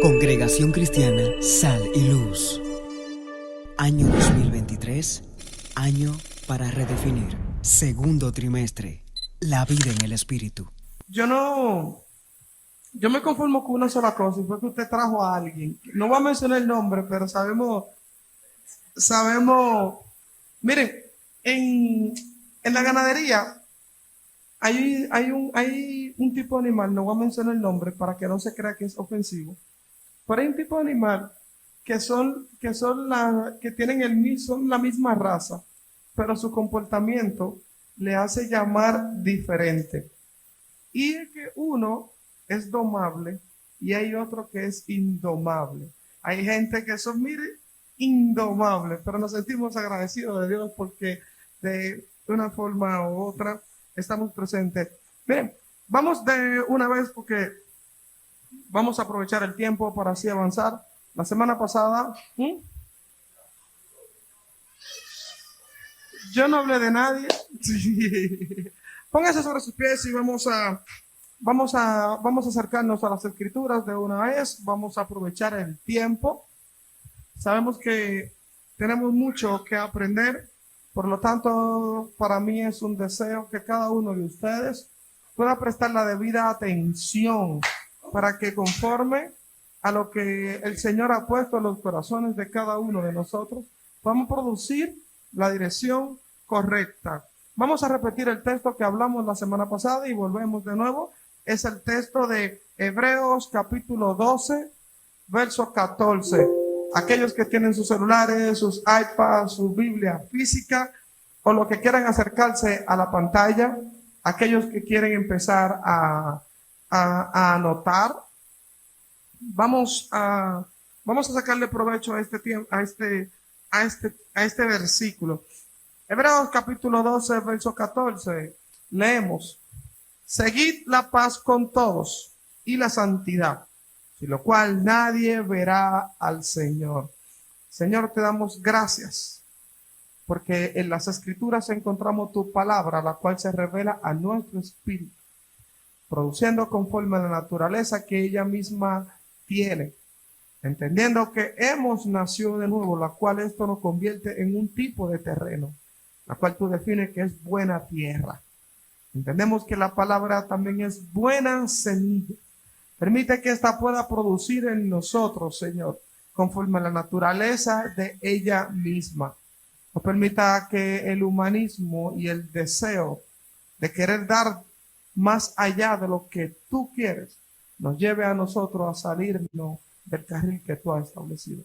Congregación Cristiana Sal y Luz. Año 2023, año para redefinir. Segundo trimestre, la vida en el Espíritu. Yo me conformo con una sola cosa, y fue que usted trajo a alguien. No voy a mencionar el nombre, pero sabemos, miren, en la ganadería hay un tipo de animal, no voy a mencionar el nombre para que no se crea que es ofensivo, pero hay un tipo de animal que tienen son la misma raza, pero su comportamiento le hace llamar diferente. Y es que uno es domable y hay otro que es indomable. Hay gente que son, mire, indomables, pero nos sentimos agradecidos de Dios porque de una forma u otra estamos presentes. Miren, vamos de una vez porque vamos a aprovechar el tiempo para así avanzar. La semana pasada, yo no hablé de nadie. Póngase sobre sus pies y vamos a acercarnos a las escrituras de una vez. Vamos a aprovechar el tiempo. Sabemos que tenemos mucho que aprender. Por lo tanto, para mí es un deseo que cada uno de ustedes pueda prestar la debida atención para que conforme a lo que el Señor ha puesto en los corazones de cada uno de nosotros, podamos producir la dirección correcta. Vamos a repetir el texto que hablamos la semana pasada y volvemos de nuevo. Es el texto de Hebreos capítulo 12, verso 14. Aquellos que tienen sus celulares, sus iPads, su Biblia física o lo que quieran acercarse a la pantalla, aquellos que quieren empezar a anotar, vamos a sacarle provecho a este tiempo, a este versículo. Hebreos capítulo 12, verso 14, leemos: seguid la paz con todos y la santidad, sin lo cual nadie verá al Señor. Señor, te damos gracias, porque en las Escrituras encontramos tu palabra, la cual se revela a nuestro espíritu, produciendo conforme a la naturaleza que ella misma tiene, entendiendo que hemos nacido de nuevo, la cual esto nos convierte en un tipo de terreno, la cual tú defines que es buena tierra. Entendemos que la palabra también es buena semilla. Permite que ésta pueda producir en nosotros, Señor, conforme a la naturaleza de ella misma. No permita que el humanismo y el deseo de querer dar más allá de lo que tú quieres nos lleve a nosotros a salirnos del carril que tú has establecido.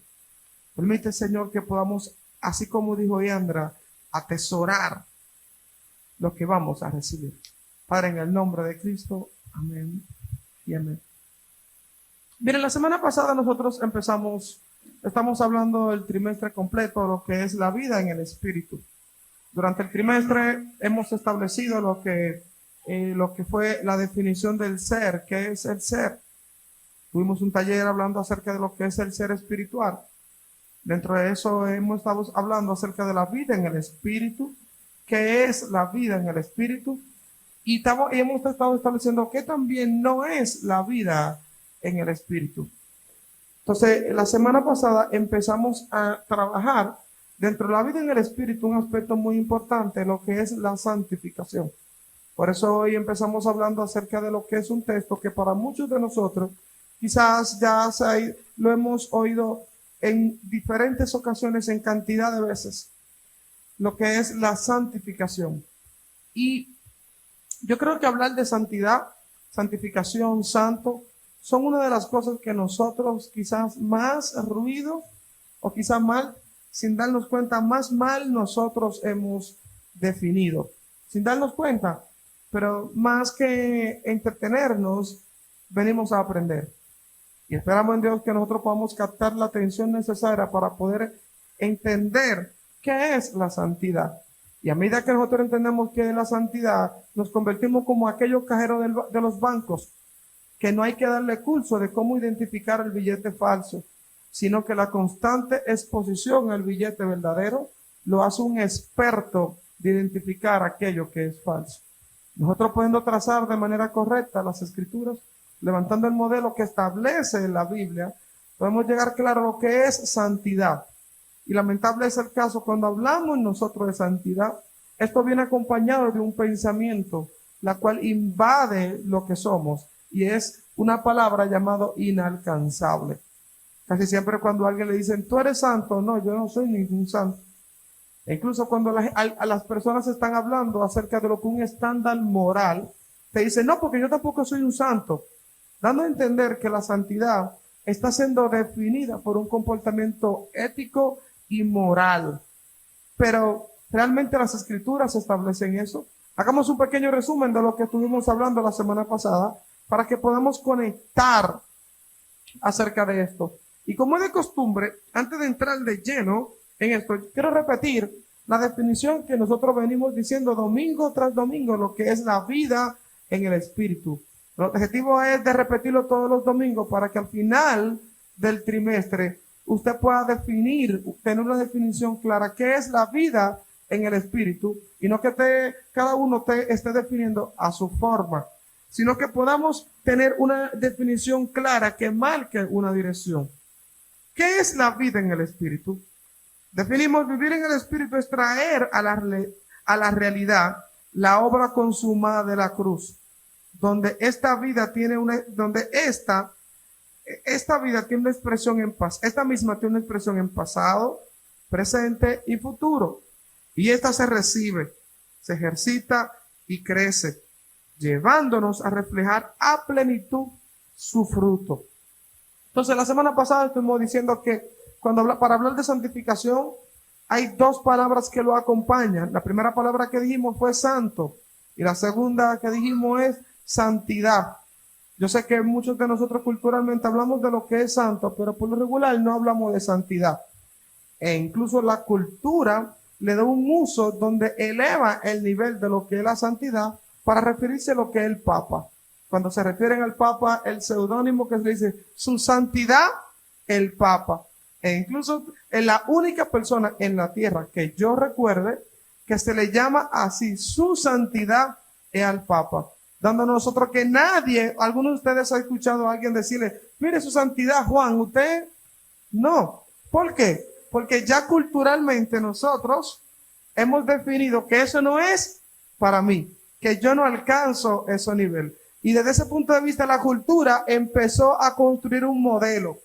Permite, Señor, que podamos, así como dijo Yandra, atesorar lo que vamos a recibir. Padre, en el nombre de Cristo, amén y amén. Miren, la semana pasada nosotros estamos hablando del trimestre completo, lo que es la vida en el Espíritu. Durante el trimestre hemos establecido lo que fue la definición del ser, ¿qué es el ser? Tuvimos un taller hablando acerca de lo que es el ser espiritual. Dentro de eso hemos estado hablando acerca de la vida en el Espíritu, qué es la vida en el Espíritu, y hemos estado estableciendo que también no es la vida en el Espíritu. Entonces, la semana pasada empezamos a trabajar dentro de la vida en el Espíritu un aspecto muy importante, lo que es la santificación. Por eso hoy empezamos hablando acerca de lo que es un texto que para muchos de nosotros quizás lo hemos oído en diferentes ocasiones, en cantidad de veces, lo que es la santificación. Y yo creo que hablar de santidad, santificación, santo, son una de las cosas que nosotros quizás más ruido o quizás mal, sin darnos cuenta, más mal nosotros hemos definido, sin darnos cuenta, pero más que entretenernos, venimos a aprender. Y esperamos en Dios que nosotros podamos captar la atención necesaria para poder entender qué es la santidad. Y a medida que nosotros entendemos qué es la santidad, nos convertimos como aquellos cajeros de los bancos, que no hay que darle curso de cómo identificar el billete falso, sino que la constante exposición al billete verdadero lo hace un experto de identificar aquello que es falso. Nosotros pudiendo trazar de manera correcta las Escrituras, levantando el modelo que establece la Biblia, podemos llegar claro a lo que es santidad. Y lamentable es el caso cuando hablamos nosotros de santidad. Esto viene acompañado de un pensamiento, la cual invade lo que somos, y es una palabra llamada inalcanzable. Casi siempre cuando a alguien le dicen, tú eres santo, no, yo no soy ningún santo. E incluso cuando a las personas están hablando acerca de lo que un estándar moral, te dicen, no, porque yo tampoco soy un santo, dando a entender que la santidad está siendo definida por un comportamiento ético y moral. Pero realmente las escrituras establecen eso. Hagamos un pequeño resumen de lo que estuvimos hablando la semana pasada para que podamos conectar acerca de esto. Y como es de costumbre, antes de entrar de lleno en esto, quiero repetir la definición que nosotros venimos diciendo domingo tras domingo, lo que es la vida en el Espíritu. El objetivo es de repetirlo todos los domingos para que al final del trimestre usted pueda definir, tener una definición clara, qué es la vida en el Espíritu, y no que cada uno esté definiendo a su forma, sino que podamos tener una definición clara que marque una dirección. ¿Qué es la vida en el Espíritu? Definimos vivir en el Espíritu es traer a la realidad la obra consumada de la cruz, donde esta vida tiene esta vida tiene una expresión en paz. Esta misma tiene una expresión en pasado, presente y futuro. Y esta se recibe, se ejercita y crece, llevándonos a reflejar a plenitud su fruto. Entonces, la semana pasada estuvimos diciendo que para hablar de santificación, hay dos palabras que lo acompañan. La primera palabra que dijimos fue santo, y la segunda que dijimos es santidad. Yo sé que muchos de nosotros culturalmente hablamos de lo que es santo, pero por lo regular no hablamos de santidad. E incluso la cultura le da un uso donde eleva el nivel de lo que es la santidad para referirse a lo que es el Papa. Cuando se refieren al Papa, el seudónimo que se dice, su santidad, el Papa. E incluso es la única persona en la tierra que yo recuerde que se le llama así, su santidad es al Papa. Dando a nosotros que nadie, alguno de ustedes ha escuchado a alguien decirle, mire su santidad, Juan, usted no. ¿Por qué? Porque ya culturalmente nosotros hemos definido que eso no es para mí, que yo no alcanzo ese nivel. Y desde ese punto de vista la cultura empezó a construir un modelo.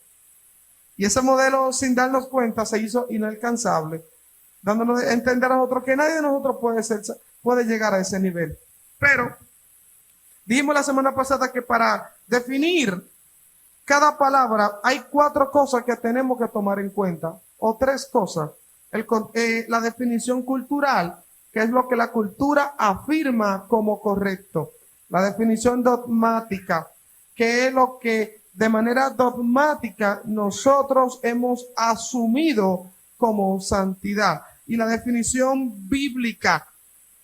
Y ese modelo, sin darnos cuenta, se hizo inalcanzable, dándonos a entender a nosotros que nadie de nosotros puede llegar a ese nivel. Pero dijimos la semana pasada que para definir cada palabra hay 4 cosas que tenemos que tomar en cuenta, o 3 cosas. La definición cultural, que es lo que la cultura afirma como correcto. La definición dogmática, que es lo que de manera dogmática nosotros hemos asumido como santidad. Y la definición bíblica,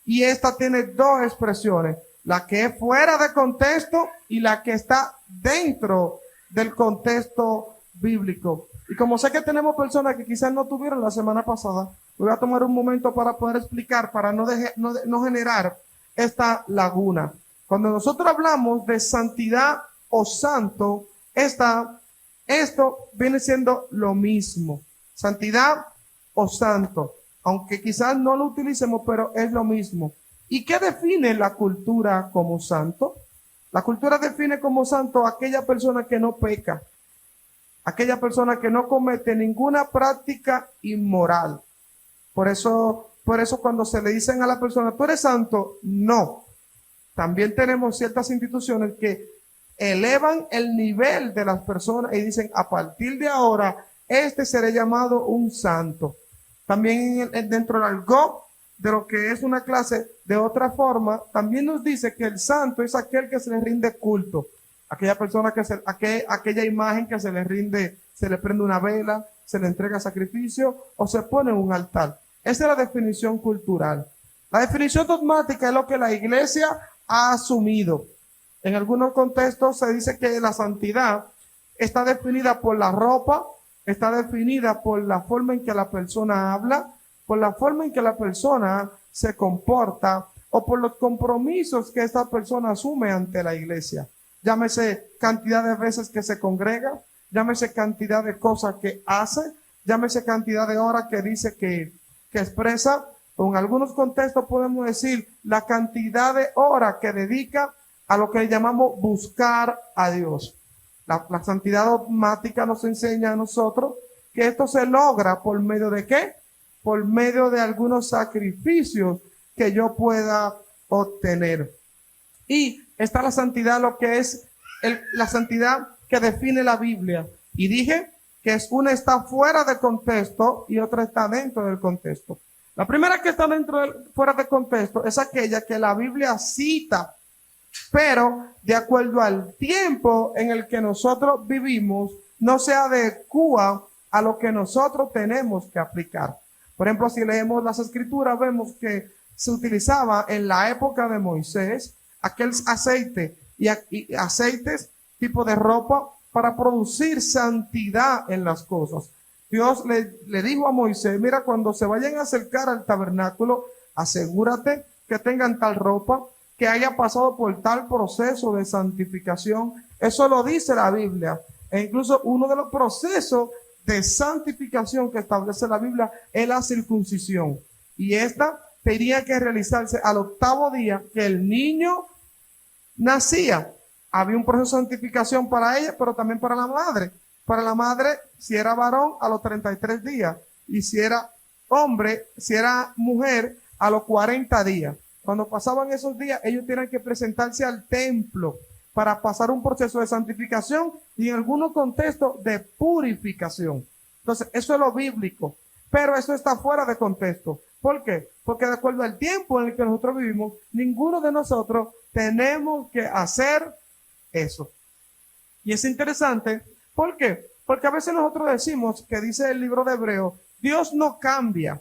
y esta tiene 2 expresiones, la que es fuera de contexto y la que está dentro del contexto bíblico. Y como sé que tenemos personas que quizás no tuvieron la semana pasada, voy a tomar un momento para poder explicar, para no generar esta laguna. Cuando nosotros hablamos de santidad o santo, esto viene siendo lo mismo. Santidad o santo, aunque quizás no lo utilicemos, pero es lo mismo. ¿Y qué define la cultura como santo? La cultura define como santo a aquella persona que no peca, aquella persona que no comete ninguna práctica inmoral. Por eso cuando se le dicen a la persona, tú eres santo, no. También tenemos ciertas instituciones que elevan el nivel de las personas y dicen, a partir de ahora, este será llamado un santo. También dentro del argot de lo que es una clase de otra forma, también nos dice que el santo es aquel que se le rinde culto. Aquella persona aquella imagen que se le prende una vela, se le entrega sacrificio o se pone en un altar. Esa es la definición cultural. La definición dogmática es lo que la iglesia ha asumido. En algunos contextos se dice que la santidad está definida por la ropa, está definida por la forma en que la persona habla, por la forma en que la persona se comporta o por los compromisos que esta persona asume ante la iglesia. Llámese cantidad de veces que se congrega, llámese cantidad de cosas que hace, llámese cantidad de horas que dice que expresa, o en algunos contextos podemos decir la cantidad de horas que dedica a lo que llamamos buscar a Dios. La santidad dogmática nos enseña a nosotros que esto se logra por medio de ¿qué? Por medio de algunos sacrificios que yo pueda obtener. Y está la santidad, lo que es la santidad que define la Biblia. Y dije que una está fuera de contexto y otra está dentro del contexto. La primera que está fuera de contexto es aquella que la Biblia cita, pero de acuerdo al tiempo en el que nosotros vivimos, no se adecua a lo que nosotros tenemos que aplicar. Por ejemplo, si leemos las Escrituras, vemos que se utilizaba en la época de Moisés aquel aceite y aceites tipo de ropa para producir santidad en las cosas. Dios le dijo a Moisés, mira, cuando se vayan a acercar al tabernáculo, asegúrate que tengan tal ropa, que haya pasado por tal proceso de santificación. Eso lo dice la Biblia. E incluso uno de los procesos de santificación que establece la Biblia es la circuncisión. Y esta tenía que realizarse al 8º día que el niño nacía. Había un proceso de santificación para ella, pero también para la madre. Para la madre, si era varón, a los 33 días. Y si era hombre, si era mujer, a los 40 días. Cuando pasaban esos días, ellos tenían que presentarse al templo para pasar un proceso de santificación y en algunos contextos de purificación. Entonces, eso es lo bíblico. Pero eso está fuera de contexto. ¿Por qué? Porque de acuerdo al tiempo en el que nosotros vivimos, ninguno de nosotros tenemos que hacer eso. Y es interesante. ¿Por qué? Porque a veces nosotros decimos, que dice el libro de Hebreos, Dios no cambia.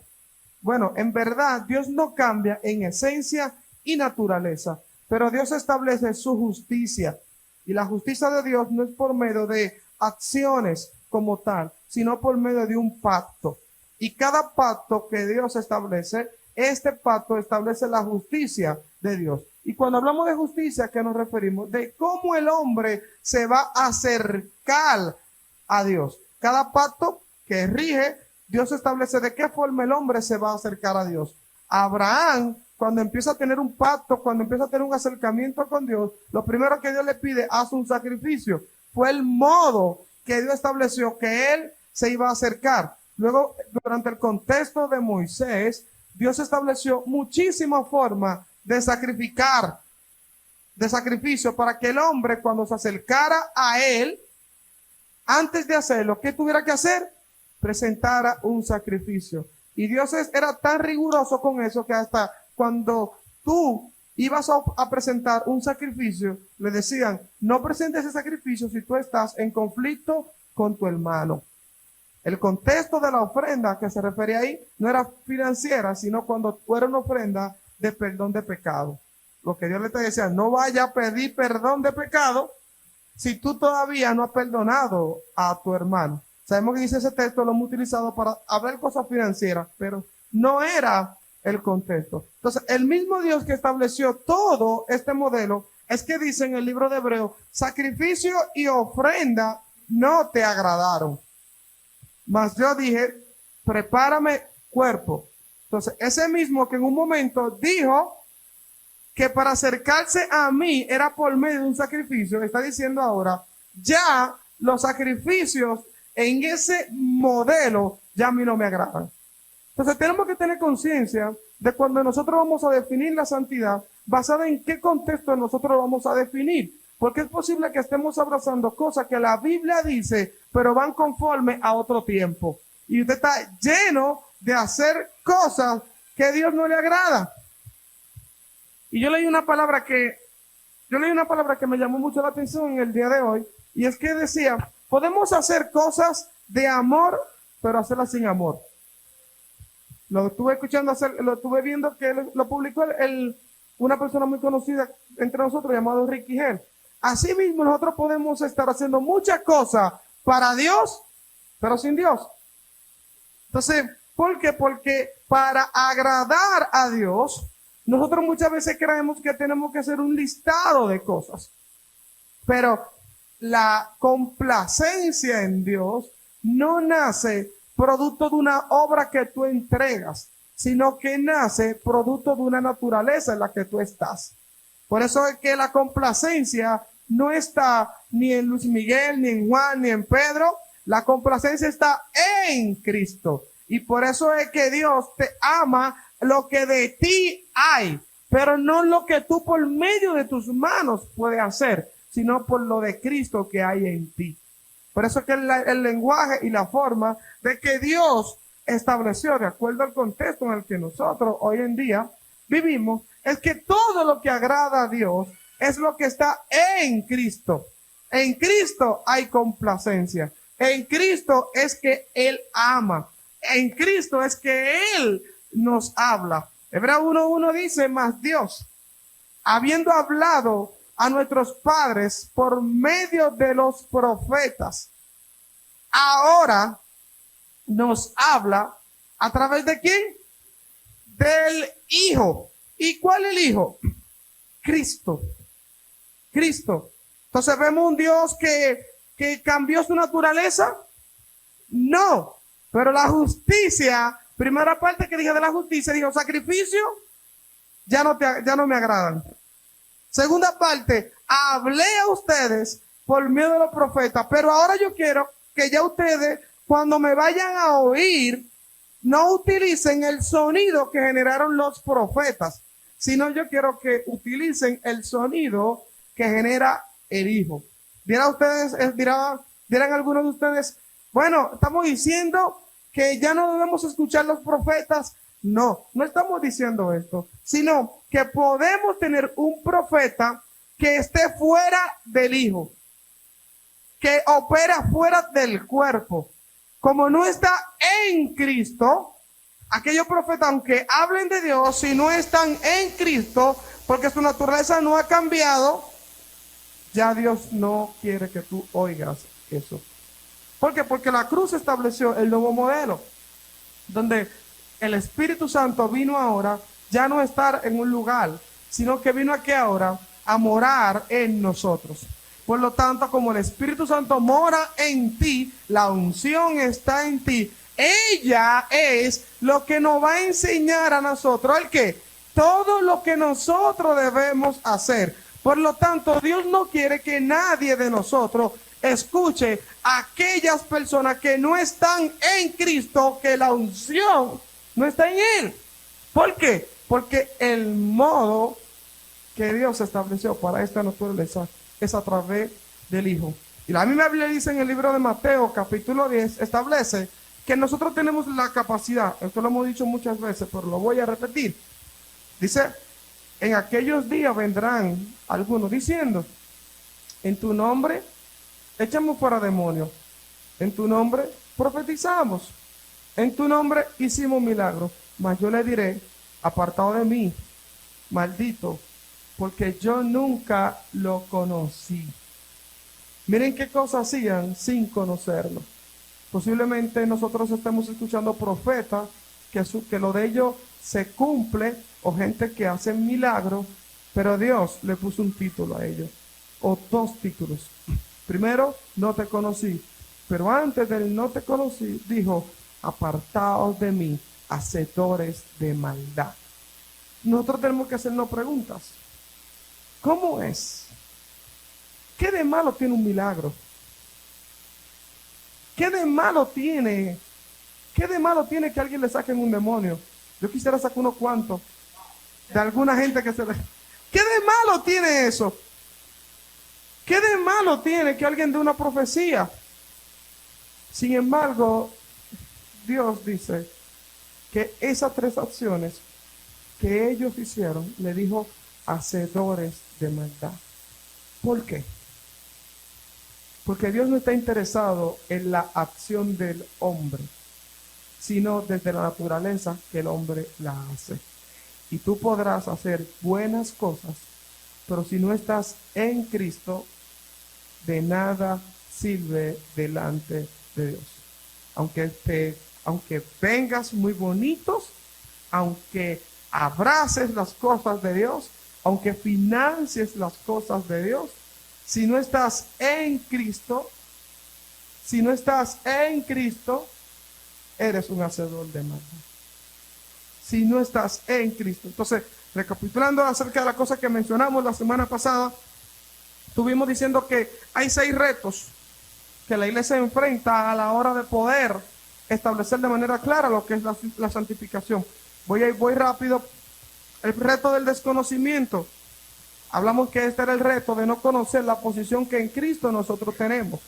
Bueno, en verdad, Dios no cambia en esencia y naturaleza, pero Dios establece su justicia. Y la justicia de Dios no es por medio de acciones como tal, sino por medio de un pacto. Y cada pacto que Dios establece, este pacto establece la justicia de Dios. Y cuando hablamos de justicia, ¿a qué nos referimos? De cómo el hombre se va a acercar a Dios. Cada pacto que rige, Dios establece de qué forma el hombre se va a acercar a Dios. Abraham, cuando empieza a tener un pacto, cuando empieza a tener un acercamiento con Dios, lo primero que Dios le pide, haz un sacrificio. Fue el modo que Dios estableció que él se iba a acercar. Luego, durante el contexto de Moisés, Dios estableció muchísimas formas de sacrificar, de sacrificio, para que el hombre, cuando se acercara a él, antes de hacerlo, ¿qué tuviera que hacer? Presentara un sacrificio. Y Dios era tan riguroso con eso que hasta cuando tú ibas a presentar un sacrificio, le decían, no presentes ese sacrificio si tú estás en conflicto con tu hermano. El contexto de la ofrenda que se refería ahí no era financiera, sino cuando era una ofrenda de perdón de pecado. Lo que Dios le decía, no vaya a pedir perdón de pecado si tú todavía no has perdonado a tu hermano. Sabemos que dice ese texto, lo hemos utilizado para hablar cosas financieras, pero no era el contexto. Entonces, el mismo Dios que estableció todo este modelo es que dice en el libro de Hebreos, sacrificio y ofrenda no te agradaron. Mas yo dije, prepárame cuerpo. Entonces, ese mismo que en un momento dijo que para acercarse a mí era por medio de un sacrificio, está diciendo ahora, ya los sacrificios en ese modelo ya a mí no me agradan. Entonces, tenemos que tener conciencia de cuando nosotros vamos a definir la santidad, basada en qué contexto nosotros vamos a definir. Porque es posible que estemos abrazando cosas que la Biblia dice, pero van conforme a otro tiempo. Y usted está lleno de hacer cosas que a Dios no le agrada. Y yo leí una palabra que me llamó mucho la atención en el día de hoy, y es que decía, podemos hacer cosas de amor, pero hacerlas sin amor. Lo estuve escuchando, lo estuve viendo que lo publicó una persona muy conocida entre nosotros llamado Ricky Hell. Asimismo, nosotros podemos estar haciendo muchas cosas para Dios, pero sin Dios. Entonces, ¿por qué? Porque para agradar a Dios, nosotros muchas veces creemos que tenemos que hacer un listado de cosas. Pero la complacencia en Dios no nace producto de una obra que tú entregas, sino que nace producto de una naturaleza en la que tú estás. Por eso es que la complacencia no está ni en Luis Miguel, ni en Juan, ni en Pedro. La complacencia está en Cristo. Y por eso es que Dios te ama lo que de ti hay, pero no lo que tú por medio de tus manos puedes hacer, sino por lo de Cristo que hay en ti. Por eso es que el lenguaje y la forma de que Dios estableció, de acuerdo al contexto en el que nosotros hoy en día vivimos, es que todo lo que agrada a Dios es lo que está en Cristo. En Cristo hay complacencia. En Cristo es que Él ama. En Cristo es que Él nos habla. Hebreos 1:1 dice, mas Dios, habiendo hablado a nuestros padres por medio de los profetas, ahora nos habla a través de ¿quién? Del Hijo. ¿Y cuál es el Hijo? Cristo. Cristo. Entonces vemos un Dios que cambió su naturaleza. No, pero la justicia, primera parte que dije de la justicia, dijo sacrificio, ya no me agradan. Segunda parte, hablé a ustedes por medio de los profetas, pero ahora yo quiero que ya ustedes, cuando me vayan a oír, no utilicen el sonido que generaron los profetas, sino yo quiero que utilicen el sonido que genera el Hijo. Dirán algunos de ustedes, bueno, estamos diciendo que ya no debemos escuchar los profetas. No, no estamos diciendo esto, sino que podemos tener un profeta que esté fuera del Hijo, que opera fuera del cuerpo. Como no está en Cristo, aquellos profetas, aunque hablen de Dios, si no están en Cristo, porque su naturaleza no ha cambiado, ya Dios no quiere que tú oigas eso. ¿Por qué? Porque la cruz estableció el nuevo modelo, donde el Espíritu Santo vino ahora ya no a estar en un lugar, sino que vino aquí ahora a morar en nosotros. Por lo tanto, como el Espíritu Santo mora en ti, la unción está en ti, ella es lo que nos va a enseñar a nosotros el que todo lo que nosotros debemos hacer. Por lo tanto, Dios no quiere que nadie de nosotros escuche a aquellas personas que no están en Cristo, que la unción no está en Él. ¿Por qué? Porque el modo que Dios estableció para esta naturaleza es a través del Hijo. Y la misma Biblia dice en el libro de Mateo, capítulo 10, establece que nosotros tenemos la capacidad, esto lo hemos dicho muchas veces, pero lo voy a repetir. Dice, en aquellos días vendrán algunos diciendo, en tu nombre echamos fuera demonios, en tu nombre profetizamos, en tu nombre hicimos milagros, mas yo le diré, apartado de mí, maldito, porque yo nunca lo conocí. Miren qué cosas hacían sin conocerlo. Posiblemente nosotros estemos escuchando profetas que lo de ellos se cumple, o gente que hace milagros, pero Dios le puso un título a ellos, o dos títulos. Primero, no te conocí, pero antes del no te conocí, dijo, apartaos de mí, hacedores de maldad. Nosotros tenemos que hacernos preguntas. ¿Cómo es? ¿Qué de malo tiene un milagro? ¿Qué de malo tiene? ¿Qué de malo tiene que alguien le saquen un demonio? Yo quisiera sacar unos cuantos de alguna gente que se le... ¿Qué de malo tiene eso? ¿Qué de malo tiene que alguien dé una profecía? Sin embargo, Dios dice que esas tres acciones que ellos hicieron, le dijo, hacedores de maldad. ¿Por qué? Porque Dios no está interesado en la acción del hombre, sino desde la naturaleza que el hombre la hace. Y tú podrás hacer buenas cosas, pero si no estás en Cristo, de nada sirve delante de Dios. Aunque vengas muy bonitos, aunque abraces las cosas de Dios, aunque financies las cosas de Dios, Si no estás en Cristo, eres un hacedor de maldad. Si no estás en Cristo. Entonces, recapitulando acerca de la cosa que mencionamos la semana pasada, estuvimos diciendo que hay 6 retos que la iglesia enfrenta a la hora de poder establecer de manera clara lo que es la santificación. Voy rápido. El reto del desconocimiento. Hablamos que este era el reto de no conocer la posición que en Cristo nosotros tenemos.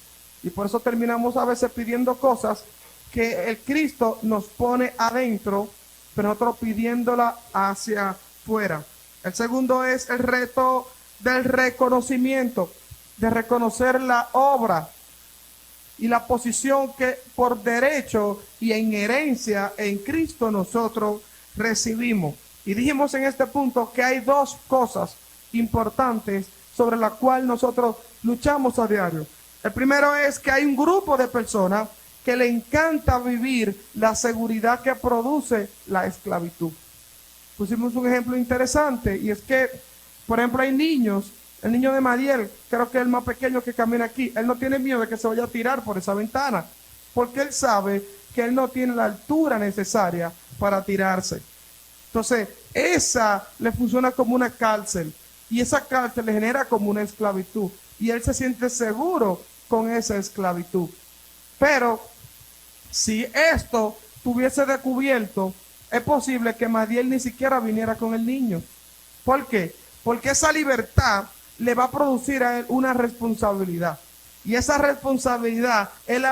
Y por eso terminamos a veces pidiendo cosas que el Cristo nos pone adentro, pero nosotros pidiéndola hacia afuera. El segundo es el reto del reconocimiento, de reconocer la obra y la posición que por derecho y en herencia en Cristo nosotros recibimos. Y dijimos en este punto que hay 2 cosas importantes sobre la cual nosotros luchamos a diario. El primero es que hay un grupo de personas que le encanta vivir la seguridad que produce la esclavitud. Pusimos un ejemplo interesante y es que, por ejemplo, hay niños, el niño de Madiel, creo que es el más pequeño que camina aquí, él no tiene miedo de que se vaya a tirar por esa ventana, porque él sabe que él no tiene la altura necesaria para tirarse. Entonces, esa le funciona como una cárcel. Y esa cárcel le genera como una esclavitud. Y él se siente seguro con esa esclavitud. Pero, si esto tuviese descubierto, es posible que Madiel ni siquiera viniera con el niño. ¿Por qué? Porque esa libertad le va a producir a él una responsabilidad. Y esa responsabilidad, él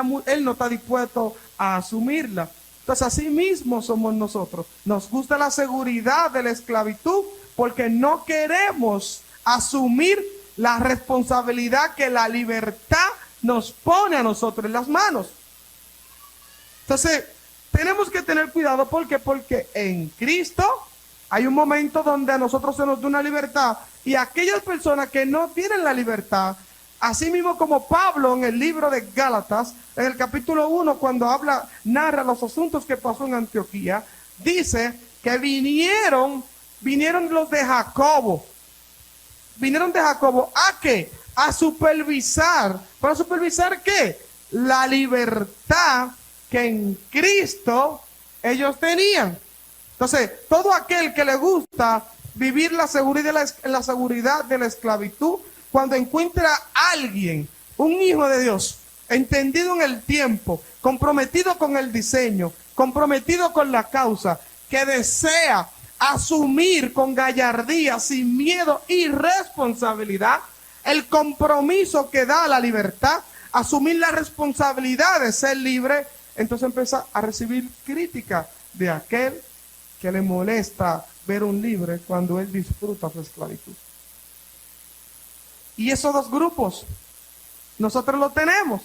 no está dispuesto a asumirla. Entonces, así mismo somos nosotros. Nos gusta la seguridad de la esclavitud porque no queremos asumir la responsabilidad que la libertad nos pone a nosotros en las manos. Entonces, tenemos que tener cuidado. ¿Por qué? Porque en Cristo hay un momento donde a nosotros se nos da una libertad y aquellas personas que no tienen la libertad, así mismo como Pablo en el libro de Gálatas, en el capítulo 1, cuando narra los asuntos que pasó en Antioquía, dice que vinieron los de Jacobo. Vinieron de Jacobo, ¿a qué? A supervisar. ¿Para supervisar qué? La libertad que en Cristo ellos tenían. Entonces, todo aquel que le gusta vivir la seguridad de la esclavitud, cuando encuentra a alguien, un hijo de Dios, entendido en el tiempo, comprometido con el diseño, comprometido con la causa, que desea asumir con gallardía, sin miedo y responsabilidad, el compromiso que da la libertad, asumir la responsabilidad de ser libre, entonces empieza a recibir crítica de aquel que le molesta ver un libre cuando él disfruta su esclavitud. Y esos 2 grupos, nosotros lo tenemos.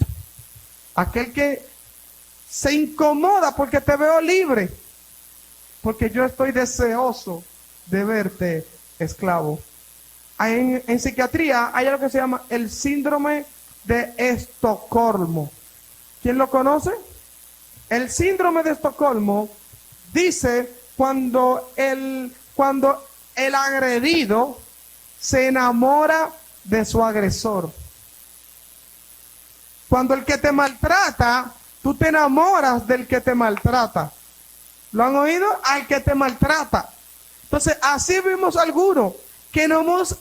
Aquel que se incomoda porque te veo libre, porque yo estoy deseoso de verte esclavo. En psiquiatría hay algo que se llama el síndrome de Estocolmo. ¿Quién lo conoce? El síndrome de Estocolmo dice cuando el agredido se enamora de su agresor. Cuando el que te maltrata, tú te enamoras del que te maltrata. ¿Lo han oído? Al que te maltrata. Entonces, así vimos algunos que nos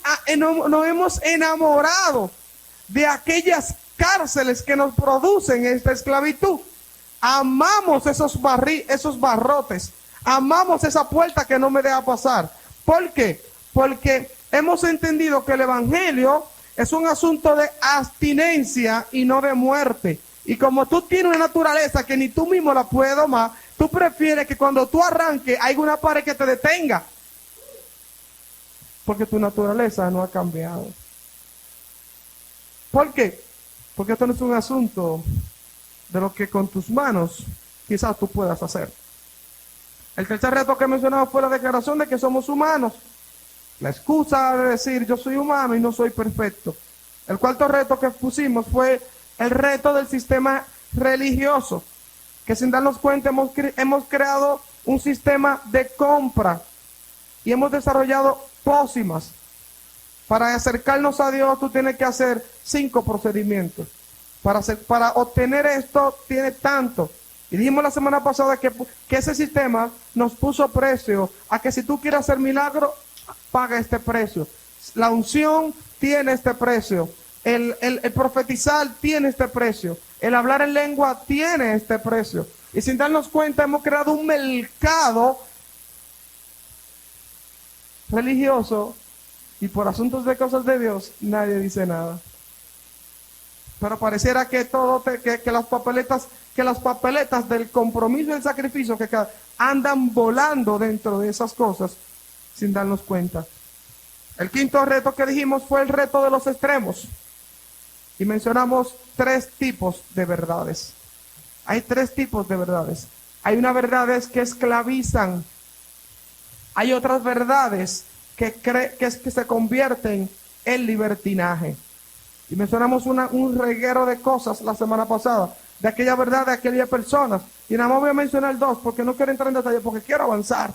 hemos enamorado de aquellas cárceles que nos producen esta esclavitud. Amamos esos barrotes. Amamos esa puerta que no me deja pasar. ¿Por qué? Porque hemos entendido que el evangelio es un asunto de abstinencia y no de muerte. Y como tú tienes una naturaleza que ni tú mismo la puedes domar, tú prefieres que cuando tú arranques hay una pared que te detenga. Porque tu naturaleza no ha cambiado. ¿Por qué? Porque esto no es un asunto de lo que con tus manos quizás tú puedas hacer. El tercer reto que mencionaba fue la declaración de que somos humanos. La excusa de decir yo soy humano y no soy perfecto. El cuarto reto que pusimos fue el reto del sistema religioso, que sin darnos cuenta hemos creado un sistema de compra y hemos desarrollado pócimas. Para acercarnos a Dios, tú tienes que hacer 5 procedimientos. Para obtener esto, tiene tanto. Y dijimos la semana pasada que ese sistema nos puso precio a que si tú quieres hacer milagro, paga este precio. La unción tiene este precio. El profetizar tiene este precio. El hablar en lengua tiene este precio. Y sin darnos cuenta hemos creado un mercado religioso y por asuntos de cosas de Dios nadie dice nada. Pero pareciera que que las papeletas del compromiso y el sacrificio que andan volando dentro de esas cosas sin darnos cuenta. El quinto reto que dijimos fue el reto de los extremos. Y mencionamos 3 tipos de verdades. Hay 3 tipos de verdades. Hay unas verdades que esclavizan. Hay otras verdades que se convierten en libertinaje. Y mencionamos un reguero de cosas la semana pasada, de aquella verdad de aquellas personas. Y nada más voy a mencionar 2 porque no quiero entrar en detalle, porque quiero avanzar.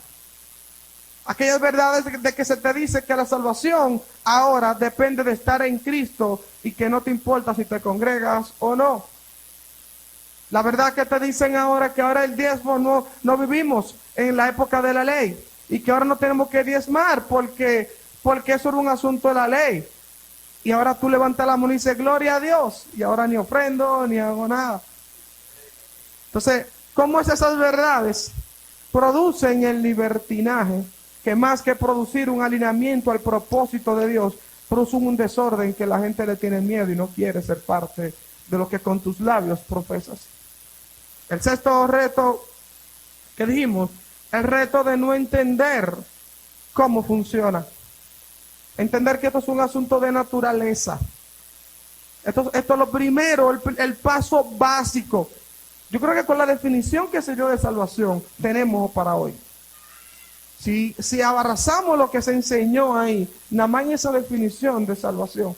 Aquellas verdades de que se te dice que la salvación ahora depende de estar en Cristo y que no te importa si te congregas o no. La verdad que te dicen ahora que ahora el diezmo no vivimos en la época de la ley y que ahora no tenemos que diezmar porque eso era un asunto de la ley. Y ahora tú levantas la mano y dices gloria a Dios y ahora ni ofrendo ni hago nada. Entonces, ¿cómo es esas verdades? Producen el libertinaje, que más que producir un alineamiento al propósito de Dios, producen un desorden que la gente le tiene miedo y no quiere ser parte de lo que con tus labios profesas. El sexto reto que dijimos, el reto de no entender cómo funciona. Entender que esto es un asunto de naturaleza. Esto es lo primero, el paso básico. Yo creo que con la definición que se dio de salvación tenemos para hoy. Si abrazamos lo que se enseñó ahí, nada más en esa definición de salvación,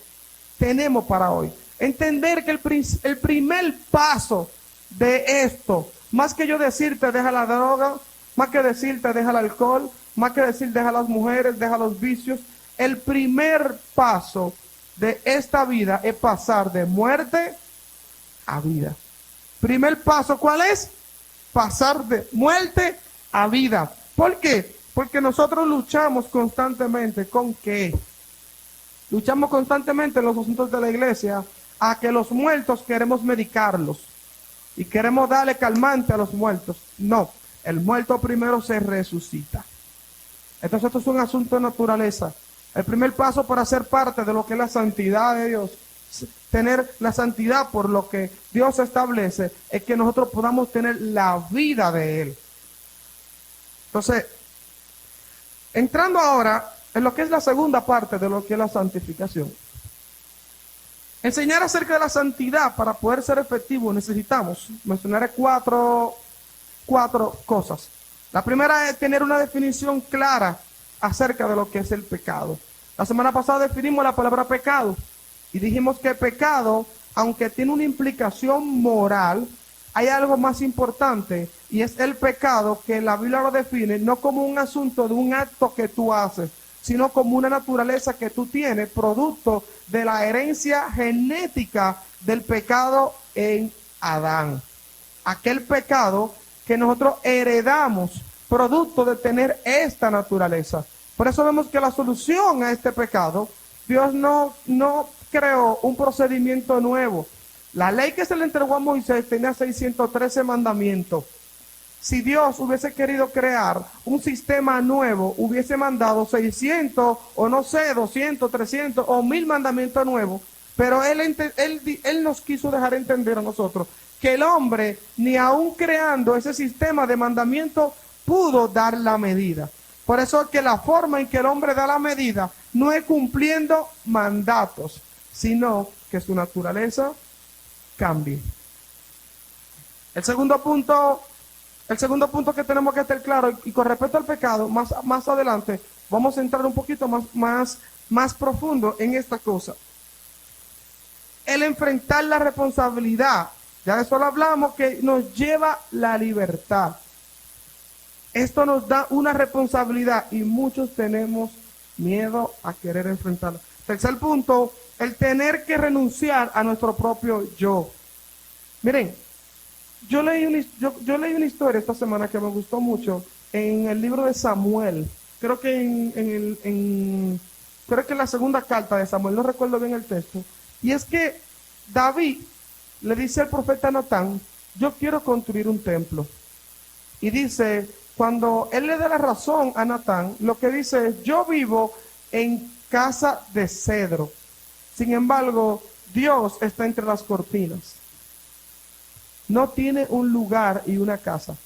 tenemos para hoy. Entender que el primer paso de esto, más que yo decirte deja la droga, más que decirte deja el alcohol, más que decir deja las mujeres, deja los vicios, el primer paso de esta vida es pasar de muerte a vida. Primer paso, ¿cuál es? Pasar de muerte a vida. ¿Por qué? Porque nosotros luchamos constantemente ¿con qué? Luchamos constantemente en los asuntos de la iglesia a que los muertos queremos medicarlos y queremos darle calmante a los muertos. No, el muerto primero se resucita. Entonces esto es un asunto de naturaleza. El primer paso para ser parte de lo que es la santidad de Dios, tener la santidad por lo que Dios establece, es que nosotros podamos tener la vida de Él. Entonces, entrando ahora en lo que es la segunda parte de lo que es la santificación. Enseñar acerca de la santidad para poder ser efectivo necesitamos, mencionaré cuatro cosas. La primera es tener una definición clara acerca de lo que es el pecado. La semana pasada definimos la palabra pecado y dijimos que pecado, aunque tiene una implicación moral, hay algo más importante y es el pecado que la Biblia lo define no como un asunto de un acto que tú haces, sino como una naturaleza que tú tienes, producto de la herencia genética del pecado en Adán. Aquel pecado que nosotros heredamos, producto de tener esta naturaleza. Por eso vemos que la solución a este pecado, Dios no creó un procedimiento nuevo. La ley que se le entregó a Moisés tenía 613 mandamientos. Si Dios hubiese querido crear un sistema nuevo, hubiese mandado 600 o no sé, 200, 300 o 1000 mandamientos nuevos. Pero él nos quiso dejar entender a nosotros que el hombre, ni aún creando ese sistema de mandamientos, pudo dar la medida. Por eso es que la forma en que el hombre da la medida no es cumpliendo mandatos, sino que su naturaleza cambie. El segundo punto que tenemos que estar claro, y con respecto al pecado, más adelante vamos a entrar un poquito más profundo en esta cosa. El enfrentar la responsabilidad, ya de eso lo hablamos, que nos lleva la libertad. Esto nos da una responsabilidad y muchos tenemos miedo a querer enfrentarla. Tercer punto, el tener que renunciar a nuestro propio yo. Miren, yo leí una historia esta semana que me gustó mucho en el libro de Samuel. Creo que creo que en la segunda carta de Samuel, no recuerdo bien el texto. Y es que David le dice al profeta Natán, yo quiero construir un templo. Y dice, cuando él le da la razón a Natán, lo que dice es, yo vivo en casa de cedro. Sin embargo, Dios está entre las cortinas. No tiene un lugar y una casa.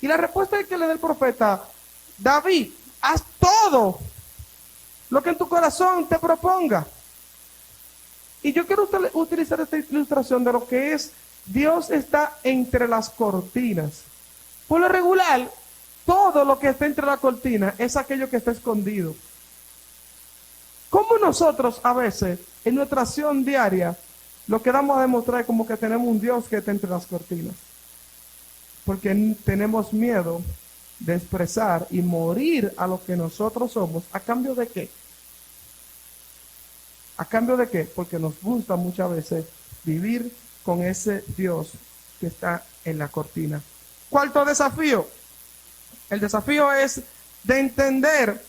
Y la respuesta que le da el profeta, David, haz todo lo que en tu corazón te proponga. Y yo quiero utilizar esta ilustración de lo que es Dios está entre las cortinas. Por lo regular, todo lo que está entre la cortina es aquello que está escondido. ¿Cómo nosotros a veces en nuestra acción diaria lo que damos a demostrar es como que tenemos un Dios que está entre las cortinas? Porque tenemos miedo de expresar y morir a lo que nosotros somos. ¿A cambio de qué? ¿A cambio de qué? Porque nos gusta muchas veces vivir con ese Dios que está en la cortina. Cuarto desafío. El desafío es de entender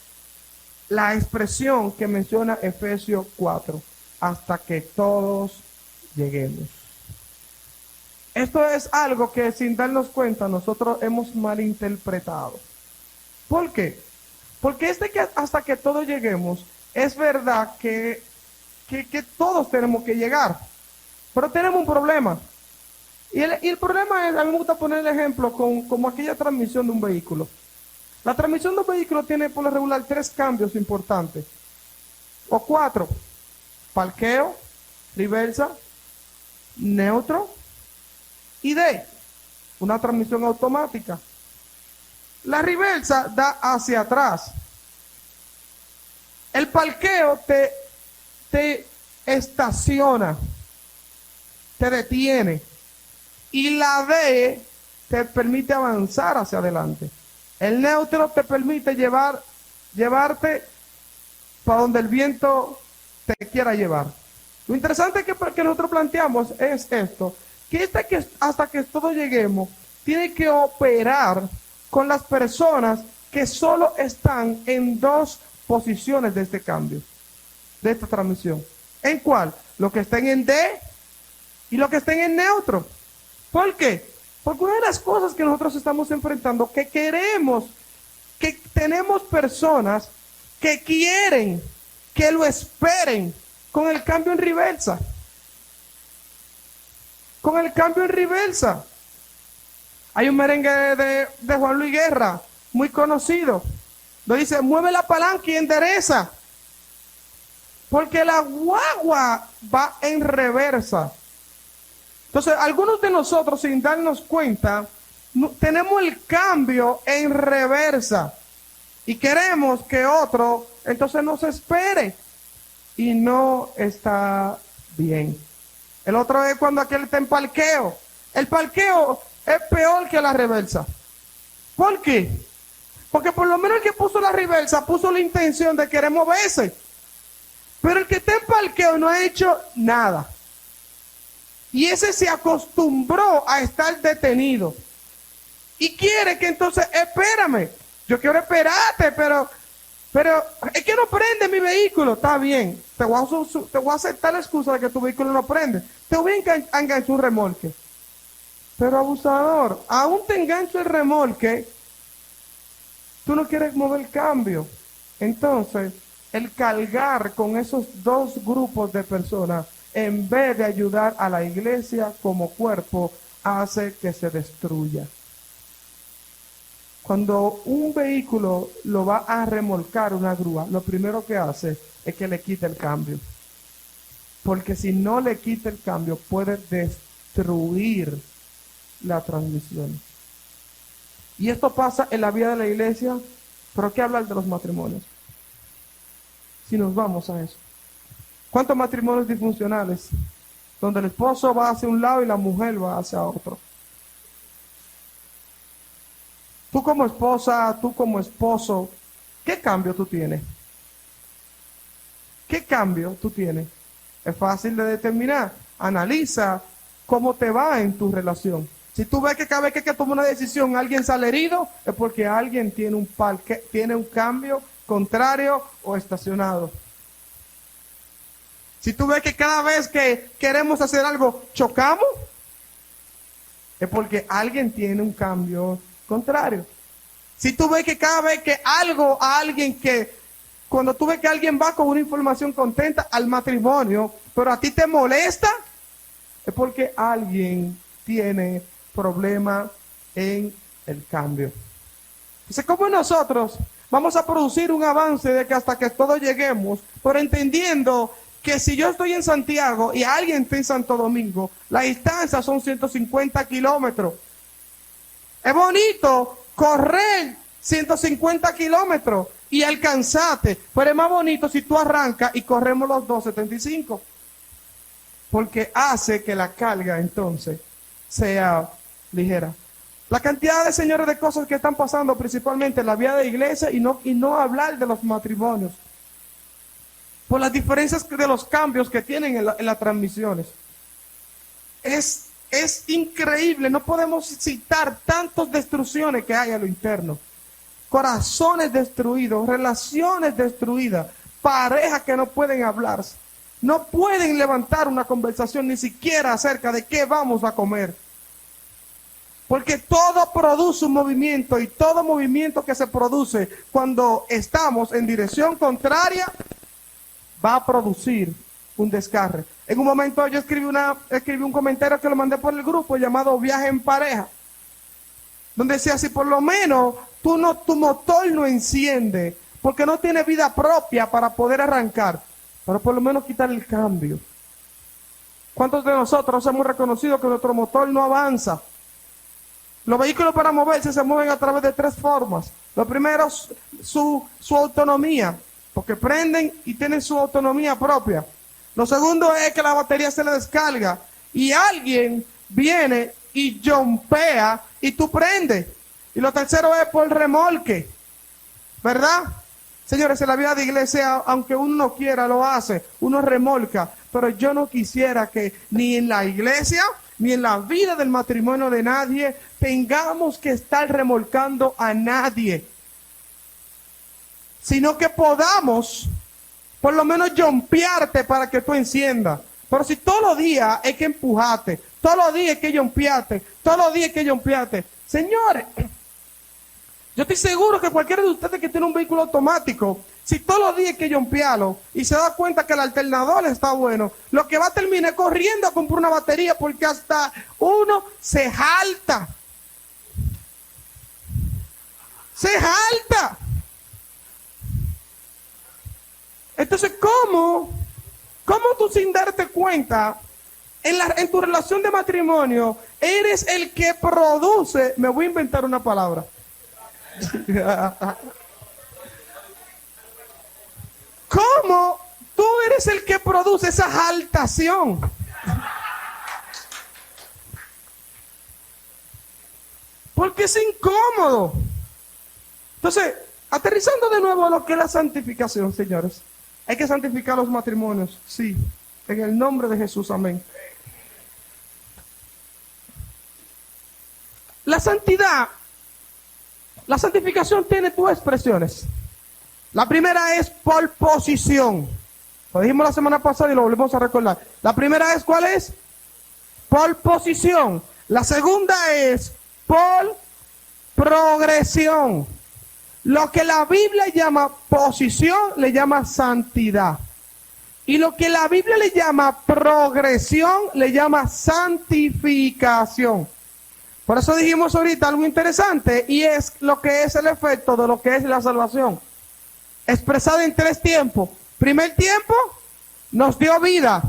la expresión que menciona Efesios 4, hasta que todos lleguemos. Esto es algo que sin darnos cuenta nosotros hemos malinterpretado. ¿Por qué? Porque que hasta que todos lleguemos, es verdad que todos tenemos que llegar, pero tenemos un problema. Y el problema es, a mí me gusta poner el ejemplo como aquella transmisión de un vehículo. La transmisión de un vehículo tiene por lo regular 3 cambios importantes, o 4: parqueo, reversa, neutro y D, una transmisión automática. La reversa da hacia atrás. El parqueo te estaciona, te detiene. Y la D te permite avanzar hacia adelante. El neutro te permite llevarte para donde el viento te quiera llevar. Lo interesante que nosotros planteamos es esto, que hasta que todos lleguemos, tiene que operar con las personas que solo están en 2 posiciones de este cambio, de esta transmisión. ¿En cuál? Los que estén en D y los que estén en neutro. ¿Por qué? Porque una de las cosas que nosotros estamos enfrentando, que tenemos personas que quieren que lo esperen con el cambio en reversa. Con el cambio en reversa. Hay un merengue de Juan Luis Guerra, muy conocido. Lo dice, mueve la palanca y endereza. Porque la guagua va en reversa. Entonces, algunos de nosotros, sin darnos cuenta, tenemos el cambio en reversa. Y queremos que otro, entonces, nos espere. Y no está bien. El otro es cuando aquel está en parqueo. El parqueo es peor que la reversa. ¿Por qué? Porque por lo menos el que puso la reversa puso la intención de querer moverse. Pero el que está en parqueo no ha hecho nada. Y ese se acostumbró a estar detenido. Y quiere que entonces, espérame, yo quiero esperarte, pero es que no prende mi vehículo. Está bien, te voy a aceptar la excusa de que tu vehículo no prende. Te voy a enganchar un remolque. Pero abusador, aún te engancho el remolque, tú no quieres mover el cambio. Entonces, el cargar con esos 2 grupos de personas, en vez de ayudar a la iglesia como cuerpo, hace que se destruya. Cuando un vehículo lo va a remolcar una grúa, lo primero que hace es que le quite el cambio. Porque si no le quita el cambio, puede destruir la transmisión. Y esto pasa en la vida de la iglesia, pero ¿qué hablar de los matrimonios? Si nos vamos a eso. ¿Cuántos matrimonios disfuncionales? Donde el esposo va hacia un lado y la mujer va hacia otro. Tú como esposa, tú como esposo, ¿qué cambio tú tienes? ¿Qué cambio tú tienes? Es fácil de determinar. Analiza cómo te va en tu relación. Si tú ves que cada vez que toma una decisión alguien sale herido, es porque alguien tiene tiene un cambio contrario o estacionado. Si tú ves que cada vez que queremos hacer algo chocamos, es porque alguien tiene un cambio contrario. Si tú ves que cada vez que cuando tú ves que alguien va con una información contenta al matrimonio, pero a ti te molesta, es porque alguien tiene problema en el cambio. Entonces, ¿cómo nosotros vamos a producir un avance de que hasta que todos lleguemos, pero entendiendo que si yo estoy en Santiago y alguien está en Santo Domingo, la distancia son 150 kilómetros? Es bonito correr 150 kilómetros y alcanzarte, pero es más bonito si tú arrancas y corremos los 275, porque hace que la carga entonces sea ligera. La cantidad de, señores, de cosas que están pasando principalmente en la vida de iglesia y no hablar de los matrimonios, por las diferencias de los cambios que tienen en las transmisiones. Es increíble, no podemos citar tantas destrucciones que hay a lo interno. Corazones destruidos, relaciones destruidas, parejas que no pueden hablarse, no pueden levantar una conversación ni siquiera acerca de qué vamos a comer. Porque todo produce un movimiento, y todo movimiento que se produce cuando estamos en dirección contraria va a producir un descarre. En un momento yo escribí un comentario que lo mandé por el grupo llamado Viaje en Pareja, donde decía, si por lo menos tu motor no enciende, porque no tiene vida propia para poder arrancar, pero por lo menos quitar el cambio. ¿Cuántos de nosotros hemos reconocido que nuestro motor no avanza? Los vehículos para moverse se mueven a través de 3 formas. Lo primero es su autonomía, porque prenden y tienen su autonomía propia. Lo segundo es que la batería se le descarga y alguien viene y jumpea y tú prendes. Y lo tercero es por remolque, ¿verdad? Señores, en la vida de iglesia, aunque uno no quiera, lo hace, uno remolca. Pero yo no quisiera que ni en la iglesia, ni en la vida del matrimonio de nadie, tengamos que estar remolcando a nadie. Sino que podamos, por lo menos, jumpearte para que tú enciendas. Pero si todos los días hay que empujarte, todos los días hay que jumpearte, todos los días hay que jumpearte. Señores, yo estoy seguro que cualquiera de ustedes que tiene un vehículo automático, si todos los días hay que jumpearlo y se da cuenta que el alternador está bueno, lo que va a terminar corriendo a comprar una batería, porque hasta uno se jalta. Se jalta. Entonces, ¿cómo tú, sin darte cuenta, en tu relación de matrimonio, eres el que produce? Me voy a inventar una palabra. ¿Cómo tú eres el que produce esa jaltación? Porque es incómodo. Entonces, aterrizando de nuevo a lo que es la santificación, señores. Hay que santificar los matrimonios, sí, en el nombre de Jesús, amén. La santificación tiene 2 expresiones. La primera es por posición. Lo dijimos la semana pasada y lo volvemos a recordar. La primera es, ¿cuál es? Por posición. La segunda es por progresión. Lo que la Biblia llama posición, le llama santidad. Y lo que la Biblia le llama progresión, le llama santificación. Por eso dijimos ahorita algo interesante, y es lo que es el efecto de lo que es la salvación. Expresado en 3 tiempos. Primer tiempo, nos dio vida.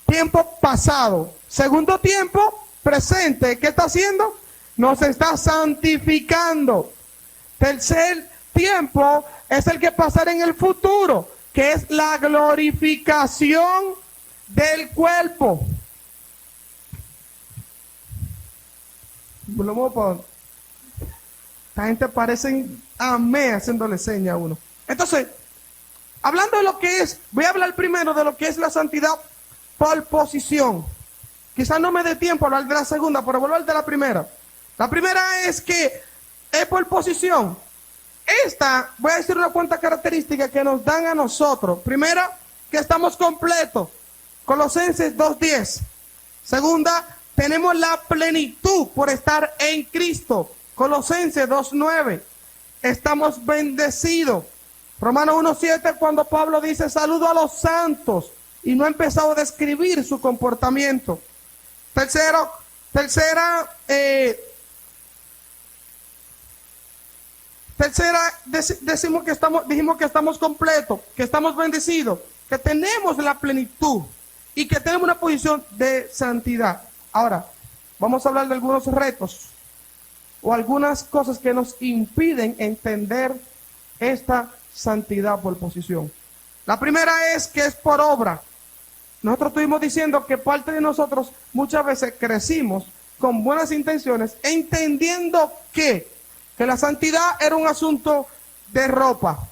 Tiempo pasado. Segundo tiempo, presente. ¿Qué está haciendo? Nos está santificando. Tercer tiempo es el que pasará en el futuro, que es la glorificación del cuerpo. Esta gente parece amén haciéndole seña a uno. Entonces, Hablando de lo que es, voy a hablar primero de lo que es la santidad por posición. Quizás no me dé tiempo a hablar de la segunda, pero voy a hablar de la primera. La primera es que es por posición. Esta, voy a decir una cuanta característica que nos dan a nosotros. Primera, que estamos completos. Colosenses 2:10. Segunda, tenemos la plenitud por estar en Cristo. Colosenses 2:9. Estamos bendecidos. Romanos 1:7, cuando Pablo dice saludo a los santos y no ha empezado a describir su comportamiento. Tercera, dijimos que estamos completos, que estamos bendecidos, que tenemos la plenitud y que tenemos una posición de santidad. Ahora, vamos a hablar de algunos retos o algunas cosas que nos impiden entender esta santidad por posición. La primera es que es por obra. Nosotros estuvimos diciendo que parte de nosotros muchas veces crecimos con buenas intenciones, entendiendo que la santidad era un asunto de ropa,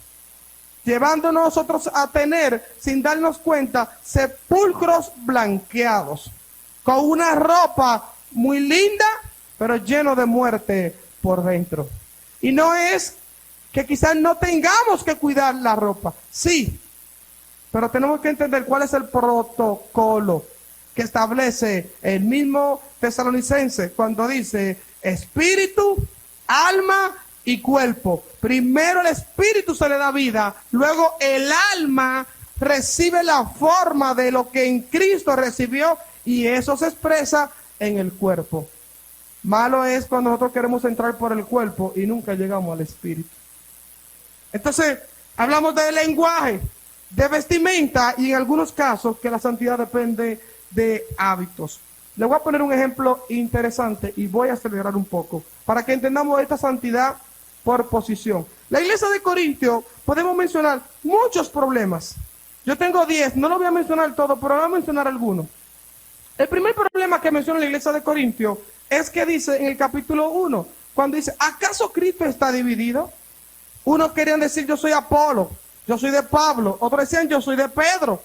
llevándonos nosotros a tener, sin darnos cuenta, sepulcros blanqueados, con una ropa muy linda, pero lleno de muerte por dentro. Y no es que quizás no tengamos que cuidar la ropa, sí, pero tenemos que entender cuál es el protocolo que establece el mismo Tesalonicense cuando dice espíritu, alma y cuerpo. Primero el espíritu se le da vida, luego el alma recibe la forma de lo que en Cristo recibió y eso se expresa en el cuerpo. Malo es cuando nosotros queremos entrar por el cuerpo y nunca llegamos al espíritu. Entonces, hablamos de lenguaje, de vestimenta y en algunos casos que la santidad depende de hábitos. Le voy a poner un ejemplo interesante y voy a acelerar un poco para que entendamos esta santidad por posición. La iglesia de Corintio, podemos mencionar muchos problemas. Yo tengo 10, no lo voy a mencionar todo, pero voy a mencionar algunos. El primer problema que menciona la iglesia de Corintio es que dice en el capítulo 1, cuando dice, ¿acaso Cristo está dividido? Unos querían decir yo soy Apolo, yo soy de Pablo, otros decían yo soy de Pedro.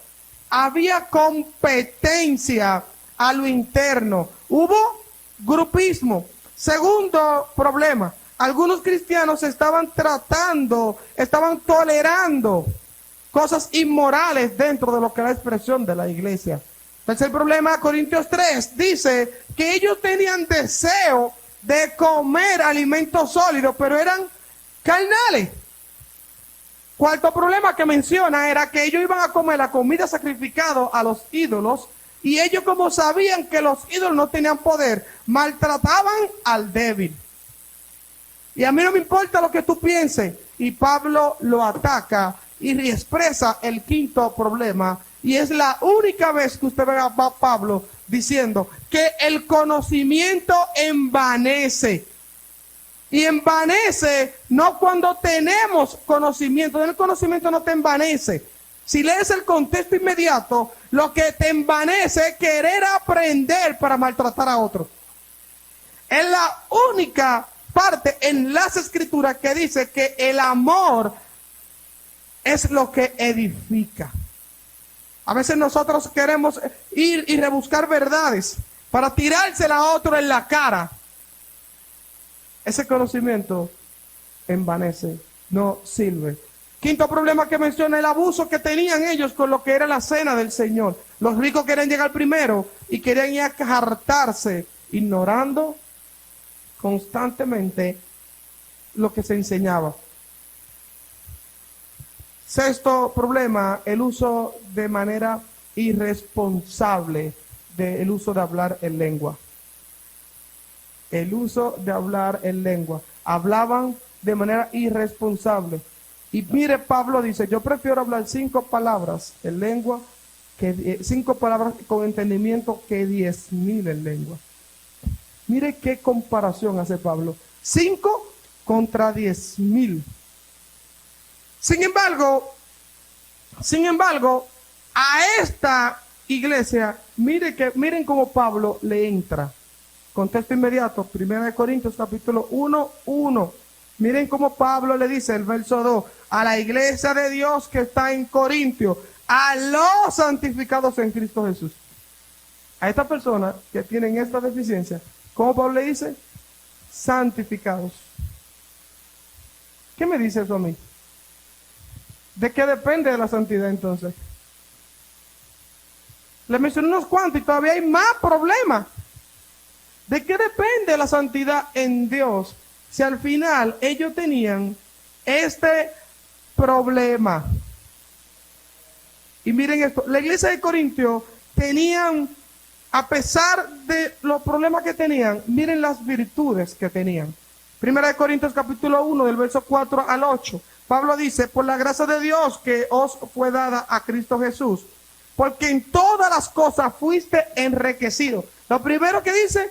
Había competencia a lo interno, hubo grupismo. Segundo problema, algunos cristianos estaban tolerando cosas inmorales dentro de lo que es la expresión de la iglesia. Tercer problema, Corintios 3, dice que ellos tenían deseo de comer alimentos sólidos, pero eran carnales. Cuarto problema que menciona era que ellos iban a comer la comida sacrificada a los ídolos y ellos, como sabían que los ídolos no tenían poder, maltrataban al débil. Y a mí no me importa lo que tú pienses. Y Pablo lo ataca y expresa el quinto problema. Y es la única vez que usted ve a Pablo diciendo que el conocimiento envanece. Y envanece no cuando tenemos conocimiento. El conocimiento no te envanece. Si lees el contexto inmediato, lo que te envanece es querer aprender para maltratar a otro. Es la única parte en las escrituras que dice que el amor es lo que edifica. A veces nosotros queremos ir y rebuscar verdades para tirársela a otro en la cara. Ese conocimiento envanece, no sirve. Quinto problema que menciona, el abuso que tenían ellos con lo que era la cena del Señor. Los ricos querían llegar primero y querían ir a hartarse, ignorando constantemente lo que se enseñaba. Sexto problema, el uso de manera irresponsable del uso de hablar en lengua. El uso de hablar en lengua. Hablaban de manera irresponsable. Y mire, Pablo dice, yo prefiero hablar 5 palabras en lengua, 5 palabras con entendimiento que 10,000 en lengua. Mire qué comparación hace Pablo. 5 contra 10,000. Sin embargo, a esta iglesia, miren cómo Pablo le entra. Contexto inmediato, 1 Corintios capítulo 1:1. Miren cómo Pablo le dice, el verso 2, a la iglesia de Dios que está en Corintio, a los santificados en Cristo Jesús. A estas personas que tienen esta deficiencia, ¿cómo Pablo le dice? Santificados. ¿Qué me dice eso a mí? ¿De qué depende de la santidad entonces? Le mencioné unos cuantos y todavía hay más problemas. ¿De qué depende la santidad en Dios? Si al final ellos tenían este problema. Y miren esto, la iglesia de Corintio tenían, a pesar de los problemas que tenían, miren las virtudes que tenían. Primera de Corintios capítulo 1, del verso 4 al 8. Pablo dice, por la gracia de Dios que os fue dada a Cristo Jesús, porque en todas las cosas fuiste enriquecido. Lo primero que dice,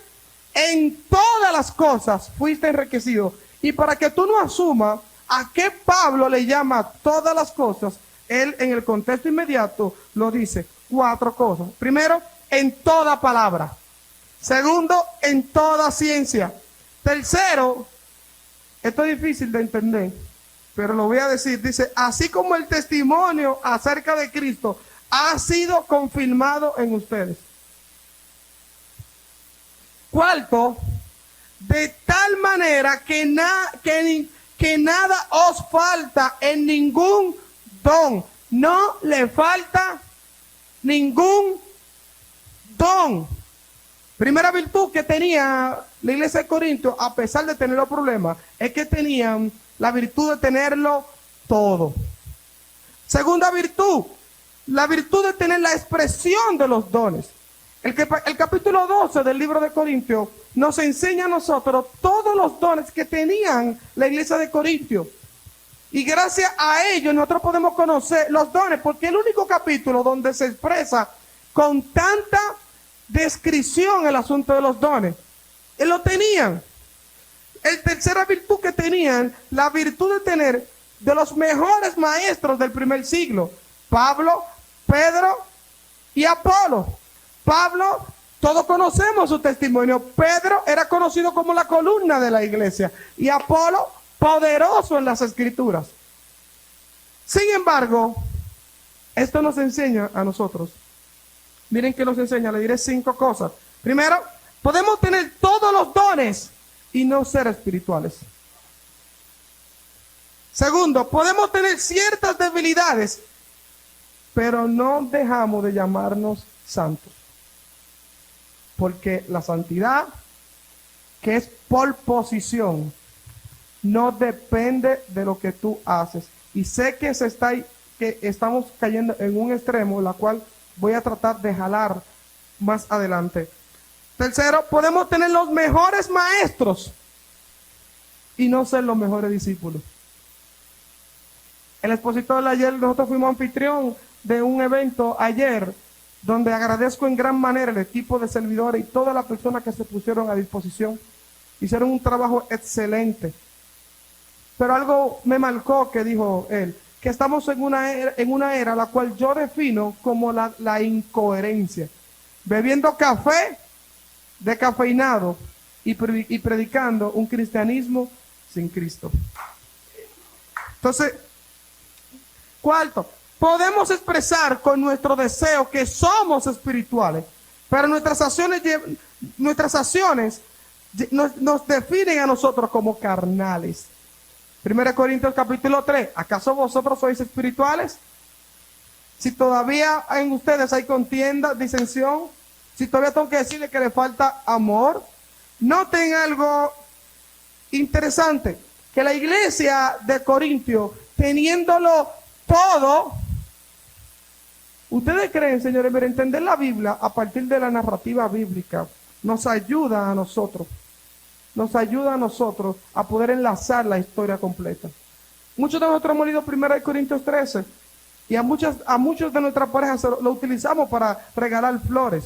en todas las cosas fuiste enriquecido. Y para que tú no asumas a qué Pablo le llama todas las cosas, él en el contexto inmediato lo dice 4 cosas. Primero, en toda palabra. Segundo, en toda ciencia. Tercero, esto es difícil de entender, pero lo voy a decir. Dice, así como el testimonio acerca de Cristo ha sido confirmado en ustedes. Cuarto, de tal manera que nada os falta en ningún don. No le falta ningún don. Primera virtud que tenía la iglesia de Corinto, a pesar de tener los problemas, es que tenían la virtud de tenerlo todo. Segunda virtud, la virtud de tener la expresión de los dones. El capítulo 12 del libro de Corintios nos enseña a nosotros todos los dones que tenían la iglesia de Corintios. Y gracias a ellos nosotros podemos conocer los dones, porque es el único capítulo donde se expresa con tanta descripción el asunto de los dones. Ellos lo tenían. El tercera virtud que tenían, la virtud de tener de los mejores maestros del primer siglo, Pablo, Pedro y Apolo. Pablo, todos conocemos su testimonio. Pedro era conocido como la columna de la iglesia y Apolo, poderoso en las escrituras. Sin embargo, esto nos enseña a nosotros. Miren que nos enseña, le diré 5 cosas. Primero, podemos tener todos los dones y no ser espirituales. Segundo, podemos tener ciertas debilidades, pero no dejamos de llamarnos santos. Porque la santidad, que es por posición, no depende de lo que tú haces. Y sé que estamos cayendo en un extremo, la cual voy a tratar de jalar más adelante. Tercero, podemos tener los mejores maestros y no ser los mejores discípulos. El expositor ayer, nosotros fuimos anfitrión de un evento ayer, donde agradezco en gran manera el equipo de servidores y todas las personas que se pusieron a disposición. Hicieron un trabajo excelente. Pero algo me marcó que dijo él, que estamos en una era la cual yo defino como la incoherencia. Bebiendo café descafeinado y predicando un cristianismo sin Cristo. Entonces, cuarto, podemos expresar con nuestro deseo que somos espirituales, pero nuestras acciones nos definen a nosotros como carnales. 1 Corintios capítulo 3, ¿acaso vosotros sois espirituales? Si todavía en ustedes hay contienda, disensión, si todavía tengo que decirle que le falta amor, noten algo interesante, que la iglesia de Corintio, teniéndolo todo, ¿ustedes creen, señores, pero entender la Biblia a partir de la narrativa bíblica nos ayuda a nosotros? Nos ayuda a nosotros a poder enlazar la historia completa. Muchos de nosotros hemos leído 1 Corintios 13 y a muchos de nuestras parejas lo utilizamos para regalar flores.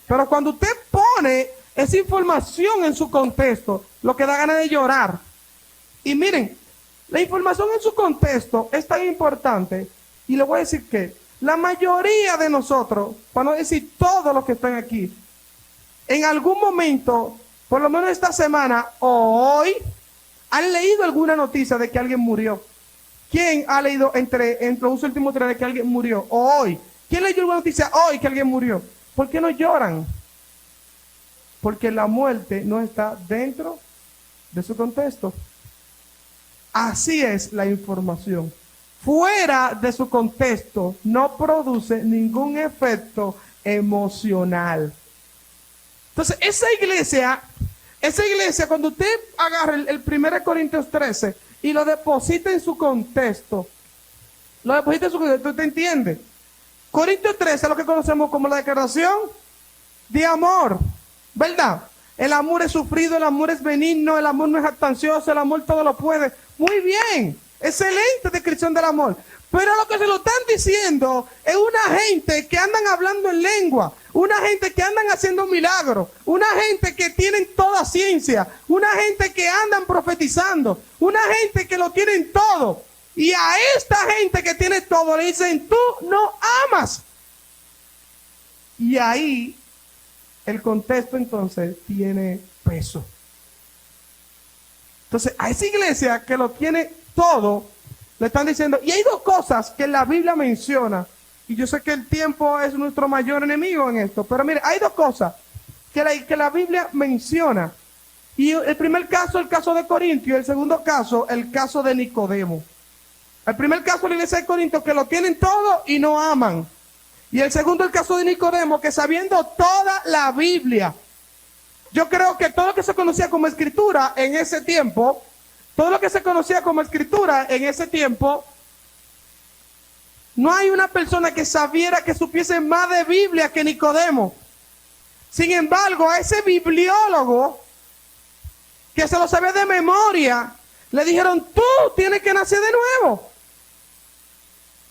Pero cuando usted pone esa información en su contexto, lo que da ganas de llorar. Y miren, la información en su contexto es tan importante, y le voy a decir que la mayoría de nosotros, para no decir todos los que están aquí, en algún momento, por lo menos esta semana o hoy, ¿Han leído alguna noticia de que alguien murió? ¿Quién ha leído entre los últimos 3 de que alguien murió? ¿O hoy? ¿Quién leyó alguna noticia hoy que alguien murió? ¿Por qué no lloran? Porque la muerte no está dentro de su contexto. Así es la información. Fuera de su contexto no produce ningún efecto emocional. Entonces, esa iglesia, cuando usted agarra el 1 Corintios 13 y lo deposita en su contexto, ¿usted entiende? Corintios 13 es lo que conocemos como la declaración de amor, ¿verdad? El amor es sufrido, el amor es benigno, el amor no es jactancioso, el amor todo lo puede. Muy bien, excelente descripción del amor. Pero lo que se lo están diciendo es una gente que andan hablando en lengua, una gente que andan haciendo milagros, una gente que tienen toda ciencia, una gente que andan profetizando, una gente que lo tienen todo. Y a esta gente que tiene todo le dicen, tú no amas. Y ahí el contexto entonces tiene peso. Entonces a esa iglesia que lo tiene todo, le están diciendo, y hay 2 cosas que la Biblia menciona, y yo sé que el tiempo es nuestro mayor enemigo en esto, pero mire, hay 2 cosas que la Biblia menciona. Y el primer caso, el caso de Corintio, y el segundo caso, el caso de Nicodemo. El primer caso de la iglesia de Corinto, que lo tienen todo y no aman. Y el segundo, el caso de Nicodemo, que sabiendo toda la Biblia, yo creo que todo lo que se conocía como escritura en ese tiempo, no hay una persona que supiese más de Biblia que Nicodemo. Sin embargo, a ese bibliólogo, que se lo sabía de memoria, le dijeron, tú tienes que nacer de nuevo.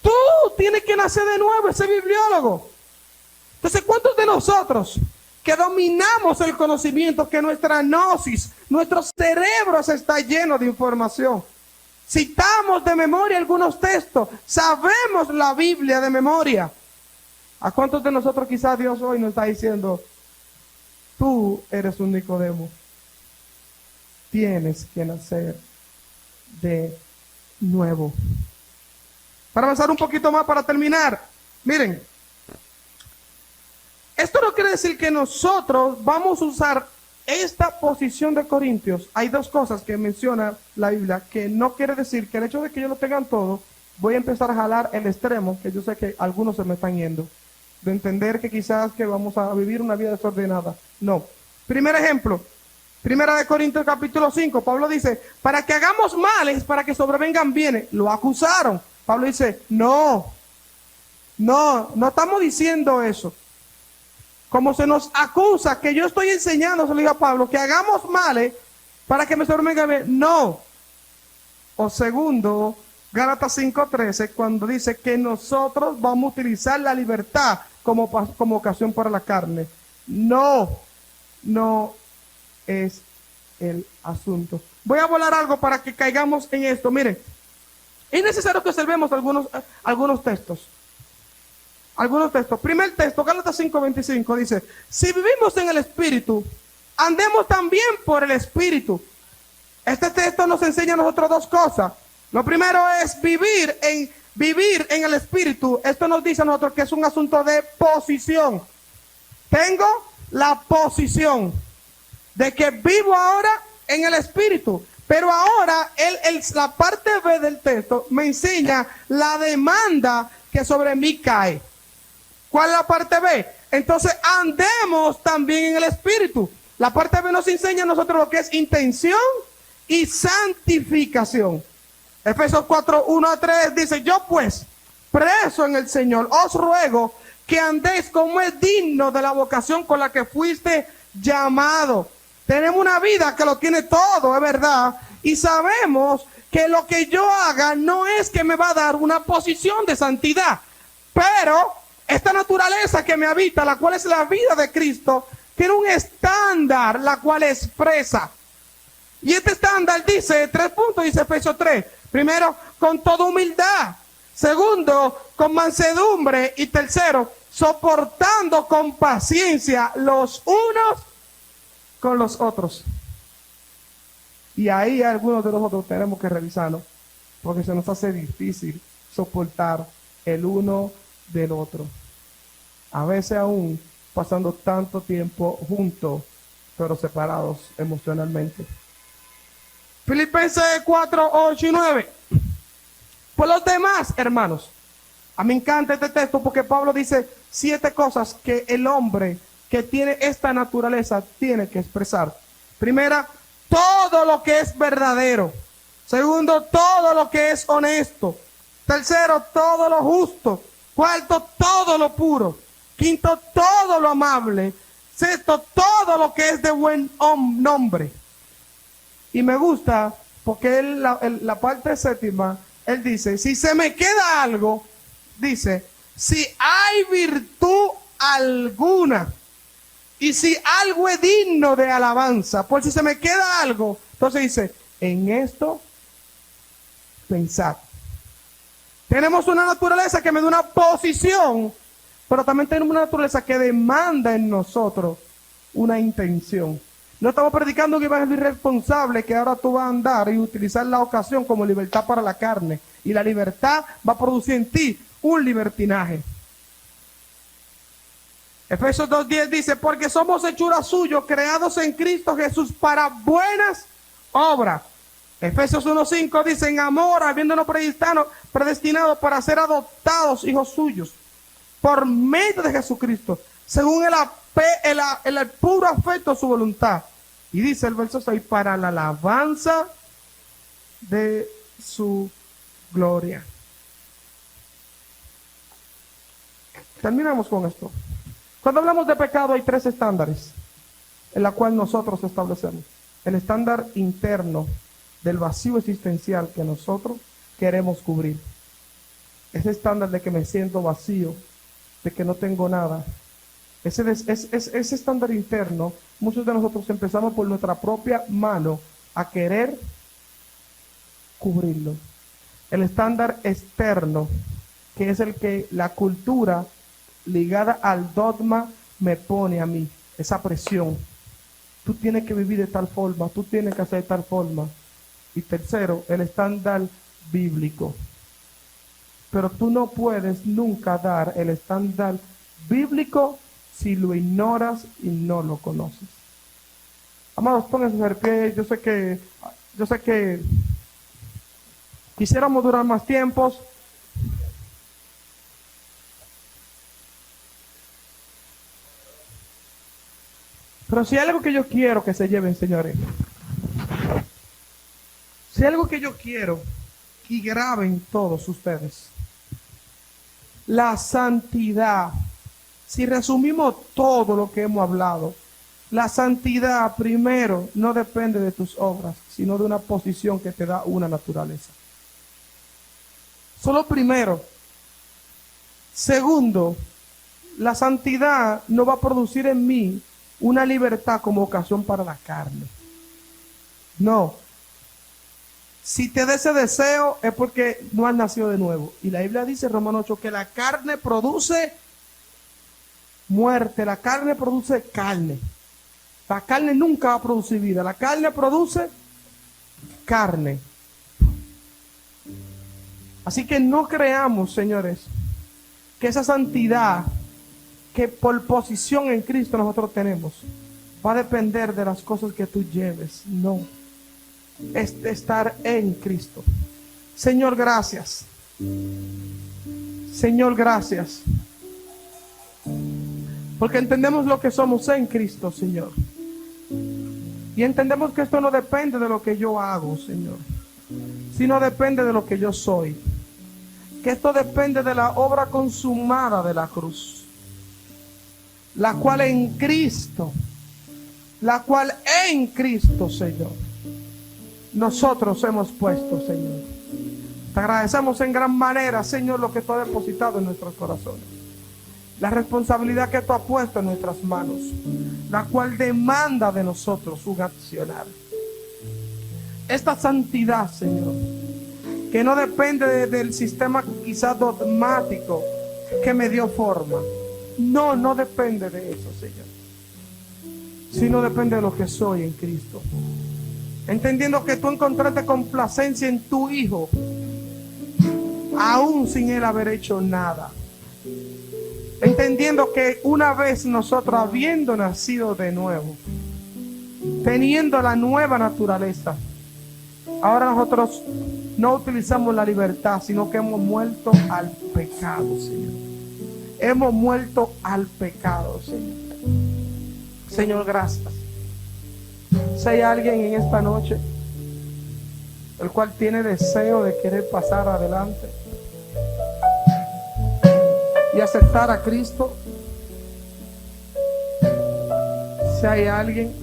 Tú tienes que nacer de nuevo, ese bibliólogo. Entonces, ¿cuántos de nosotros que dominamos el conocimiento, que nuestra gnosis, nuestro cerebro está lleno de información? Citamos de memoria algunos textos, sabemos la Biblia de memoria. ¿A cuántos de nosotros quizás Dios hoy nos está diciendo, tú eres un Nicodemo, tienes que nacer de nuevo? Para avanzar un poquito más, para terminar, miren, esto no quiere decir que nosotros vamos a usar esta posición de Corintios. Hay 2 cosas que menciona la Biblia, que no quiere decir que el hecho de que ellos lo tengan todo, voy a empezar a jalar el extremo, que yo sé que algunos se me están yendo, de entender que quizás que vamos a vivir una vida desordenada. No. Primer ejemplo, 1 Corintios capítulo 5, Pablo dice, para que hagamos males, para que sobrevengan bienes. Lo acusaron. Pablo dice, no estamos diciendo eso. Como se nos acusa que yo estoy enseñando, se lo digo a Pablo, que hagamos males para que me sobrevengan bien. No. O segundo, Gálatas 5:13, cuando dice que nosotros vamos a utilizar la libertad como ocasión para la carne. No es el asunto. Voy a volar algo para que caigamos en esto. Miren, es necesario que observemos algunos textos. Primer texto, Gálatas 5:25 dice, si vivimos en el Espíritu, andemos también por el Espíritu. Este texto nos enseña a nosotros 2 cosas. Lo primero es vivir en el Espíritu. Esto nos dice a nosotros que es un asunto de posición. Tengo la posición de que vivo ahora en el Espíritu. Pero ahora la parte B del texto me enseña la demanda que sobre mí cae. ¿Cuál es la parte B? Entonces andemos también en el Espíritu. La parte B nos enseña a nosotros lo que es intención y santificación. Efesios 4:1-3 dice, yo pues, preso en el Señor, os ruego que andéis como es digno de la vocación con la que fuiste llamado. Tenemos una vida que lo tiene todo, es verdad, y sabemos que lo que yo haga no es que me va a dar una posición de santidad, pero esta naturaleza que me habita, la cual es la vida de Cristo, tiene un estándar, la cual expresa. Y este estándar dice 3 puntos, dice Efesios 3. Primero, con toda humildad. Segundo, con mansedumbre. Y tercero, soportando con paciencia los unos con los otros. Y ahí algunos de nosotros tenemos que revisarnos, porque se nos hace difícil soportar el uno del otro. A veces aún pasando tanto tiempo juntos, pero separados emocionalmente. Filipenses 4, 8 y 9. Por los demás, hermanos, a mí me encanta este texto porque Pablo dice 7 cosas que el hombre que tiene esta naturaleza tiene que expresar. Primera, todo lo que es verdadero. Segundo, todo lo que es honesto. Tercero, todo lo justo. Cuarto, todo lo puro. Quinto, todo lo amable. Sexto, todo lo que es de buen nombre. Y me gusta porque la parte séptima, él dice, si se me queda algo, dice, si hay virtud alguna y si algo es digno de alabanza, por si se me queda algo, entonces dice, en esto pensad. Tenemos una naturaleza que me da una posición, pero también tenemos una naturaleza que demanda en nosotros una intención. No estamos predicando un evangelio irresponsable que ahora tú vas a andar y utilizar la ocasión como libertad para la carne. Y la libertad va a producir en ti un libertinaje. Efesios 2:10 dice, porque somos hechura suyo, creados en Cristo Jesús para buenas obras. Efesios 1:5 dice, en amor, habiéndonos predestinados para ser adoptados hijos suyos, por medio de Jesucristo, según el puro afecto de su voluntad. Y dice el verso 6, para la alabanza de su gloria. Terminamos con esto. Cuando hablamos de pecado hay 3 estándares en la cual nosotros establecemos. El estándar interno del vacío existencial que nosotros queremos cubrir. Ese estándar de que me siento vacío, de que no tengo nada. Ese estándar interno, muchos de nosotros empezamos por nuestra propia mano a querer cubrirlo. El estándar externo, que es el que la cultura ligada al dogma me pone a mí, esa presión. Tú tienes que vivir de tal forma, tú tienes que hacer de tal forma. Y tercero, el estándar bíblico. Pero tú no puedes nunca dar el estándar bíblico si lo ignoras y no lo conoces. Amados, pónganse de pie. Yo sé que quisiéramos durar más tiempos. Pero si hay algo que yo quiero que se lleven, señores, si hay algo que yo quiero y graben todos ustedes, la santidad. Si resumimos todo lo que hemos hablado, la santidad primero no depende de tus obras, sino de una posición que te da una naturaleza. Solo primero. Segundo, la santidad no va a producir en mí una libertad como ocasión para la carne. No. Si te da ese deseo es porque no has nacido de nuevo. Y la Biblia dice, Romanos 8, que la carne produce muerte, la carne produce carne. La carne nunca va a producir vida, la carne produce carne. Así que no creamos, señores, que esa santidad que por posición en Cristo nosotros tenemos va a depender de las cosas que tú lleves. No, es de estar en Cristo. Señor, gracias. Señor, gracias. Porque entendemos lo que somos en Cristo, Señor. Y entendemos que esto no depende de lo que yo hago, Señor, sino depende de lo que yo soy. Que esto depende de la obra consumada de la cruz, la cual en Cristo, Señor, nosotros hemos puesto, Señor. Te agradecemos en gran manera, Señor, lo que tú has depositado en nuestros corazones. La responsabilidad que tú has puesto en nuestras manos, la cual demanda de nosotros un accionar. Esta santidad, Señor, que no depende del sistema quizás dogmático que me dio forma. No depende de eso, Señor. Sino depende de lo que soy en Cristo. entendiendo que tú encontraste complacencia en tu Hijo, aún sin Él haber hecho nada. Entendiendo que una vez nosotros, habiendo nacido de nuevo, teniendo la nueva naturaleza, ahora nosotros no utilizamos la libertad, sino que hemos muerto al pecado, Señor. Hemos muerto al pecado, Señor. Señor, gracias. Si hay alguien en esta noche el cual tiene deseo de querer pasar adelante y aceptar a Cristo, si hay alguien,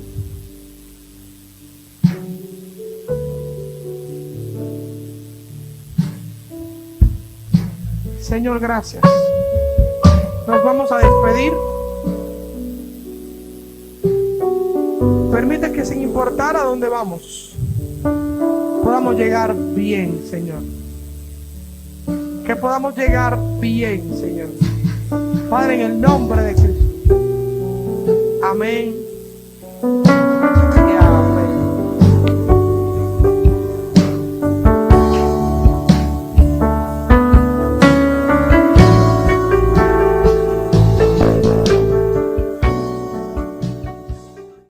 Señor, gracias. Nos vamos a despedir. Permite que sin importar a dónde vamos, podamos llegar bien, Señor. Que podamos llegar bien, Señor. Padre, en el nombre de Cristo. Amén.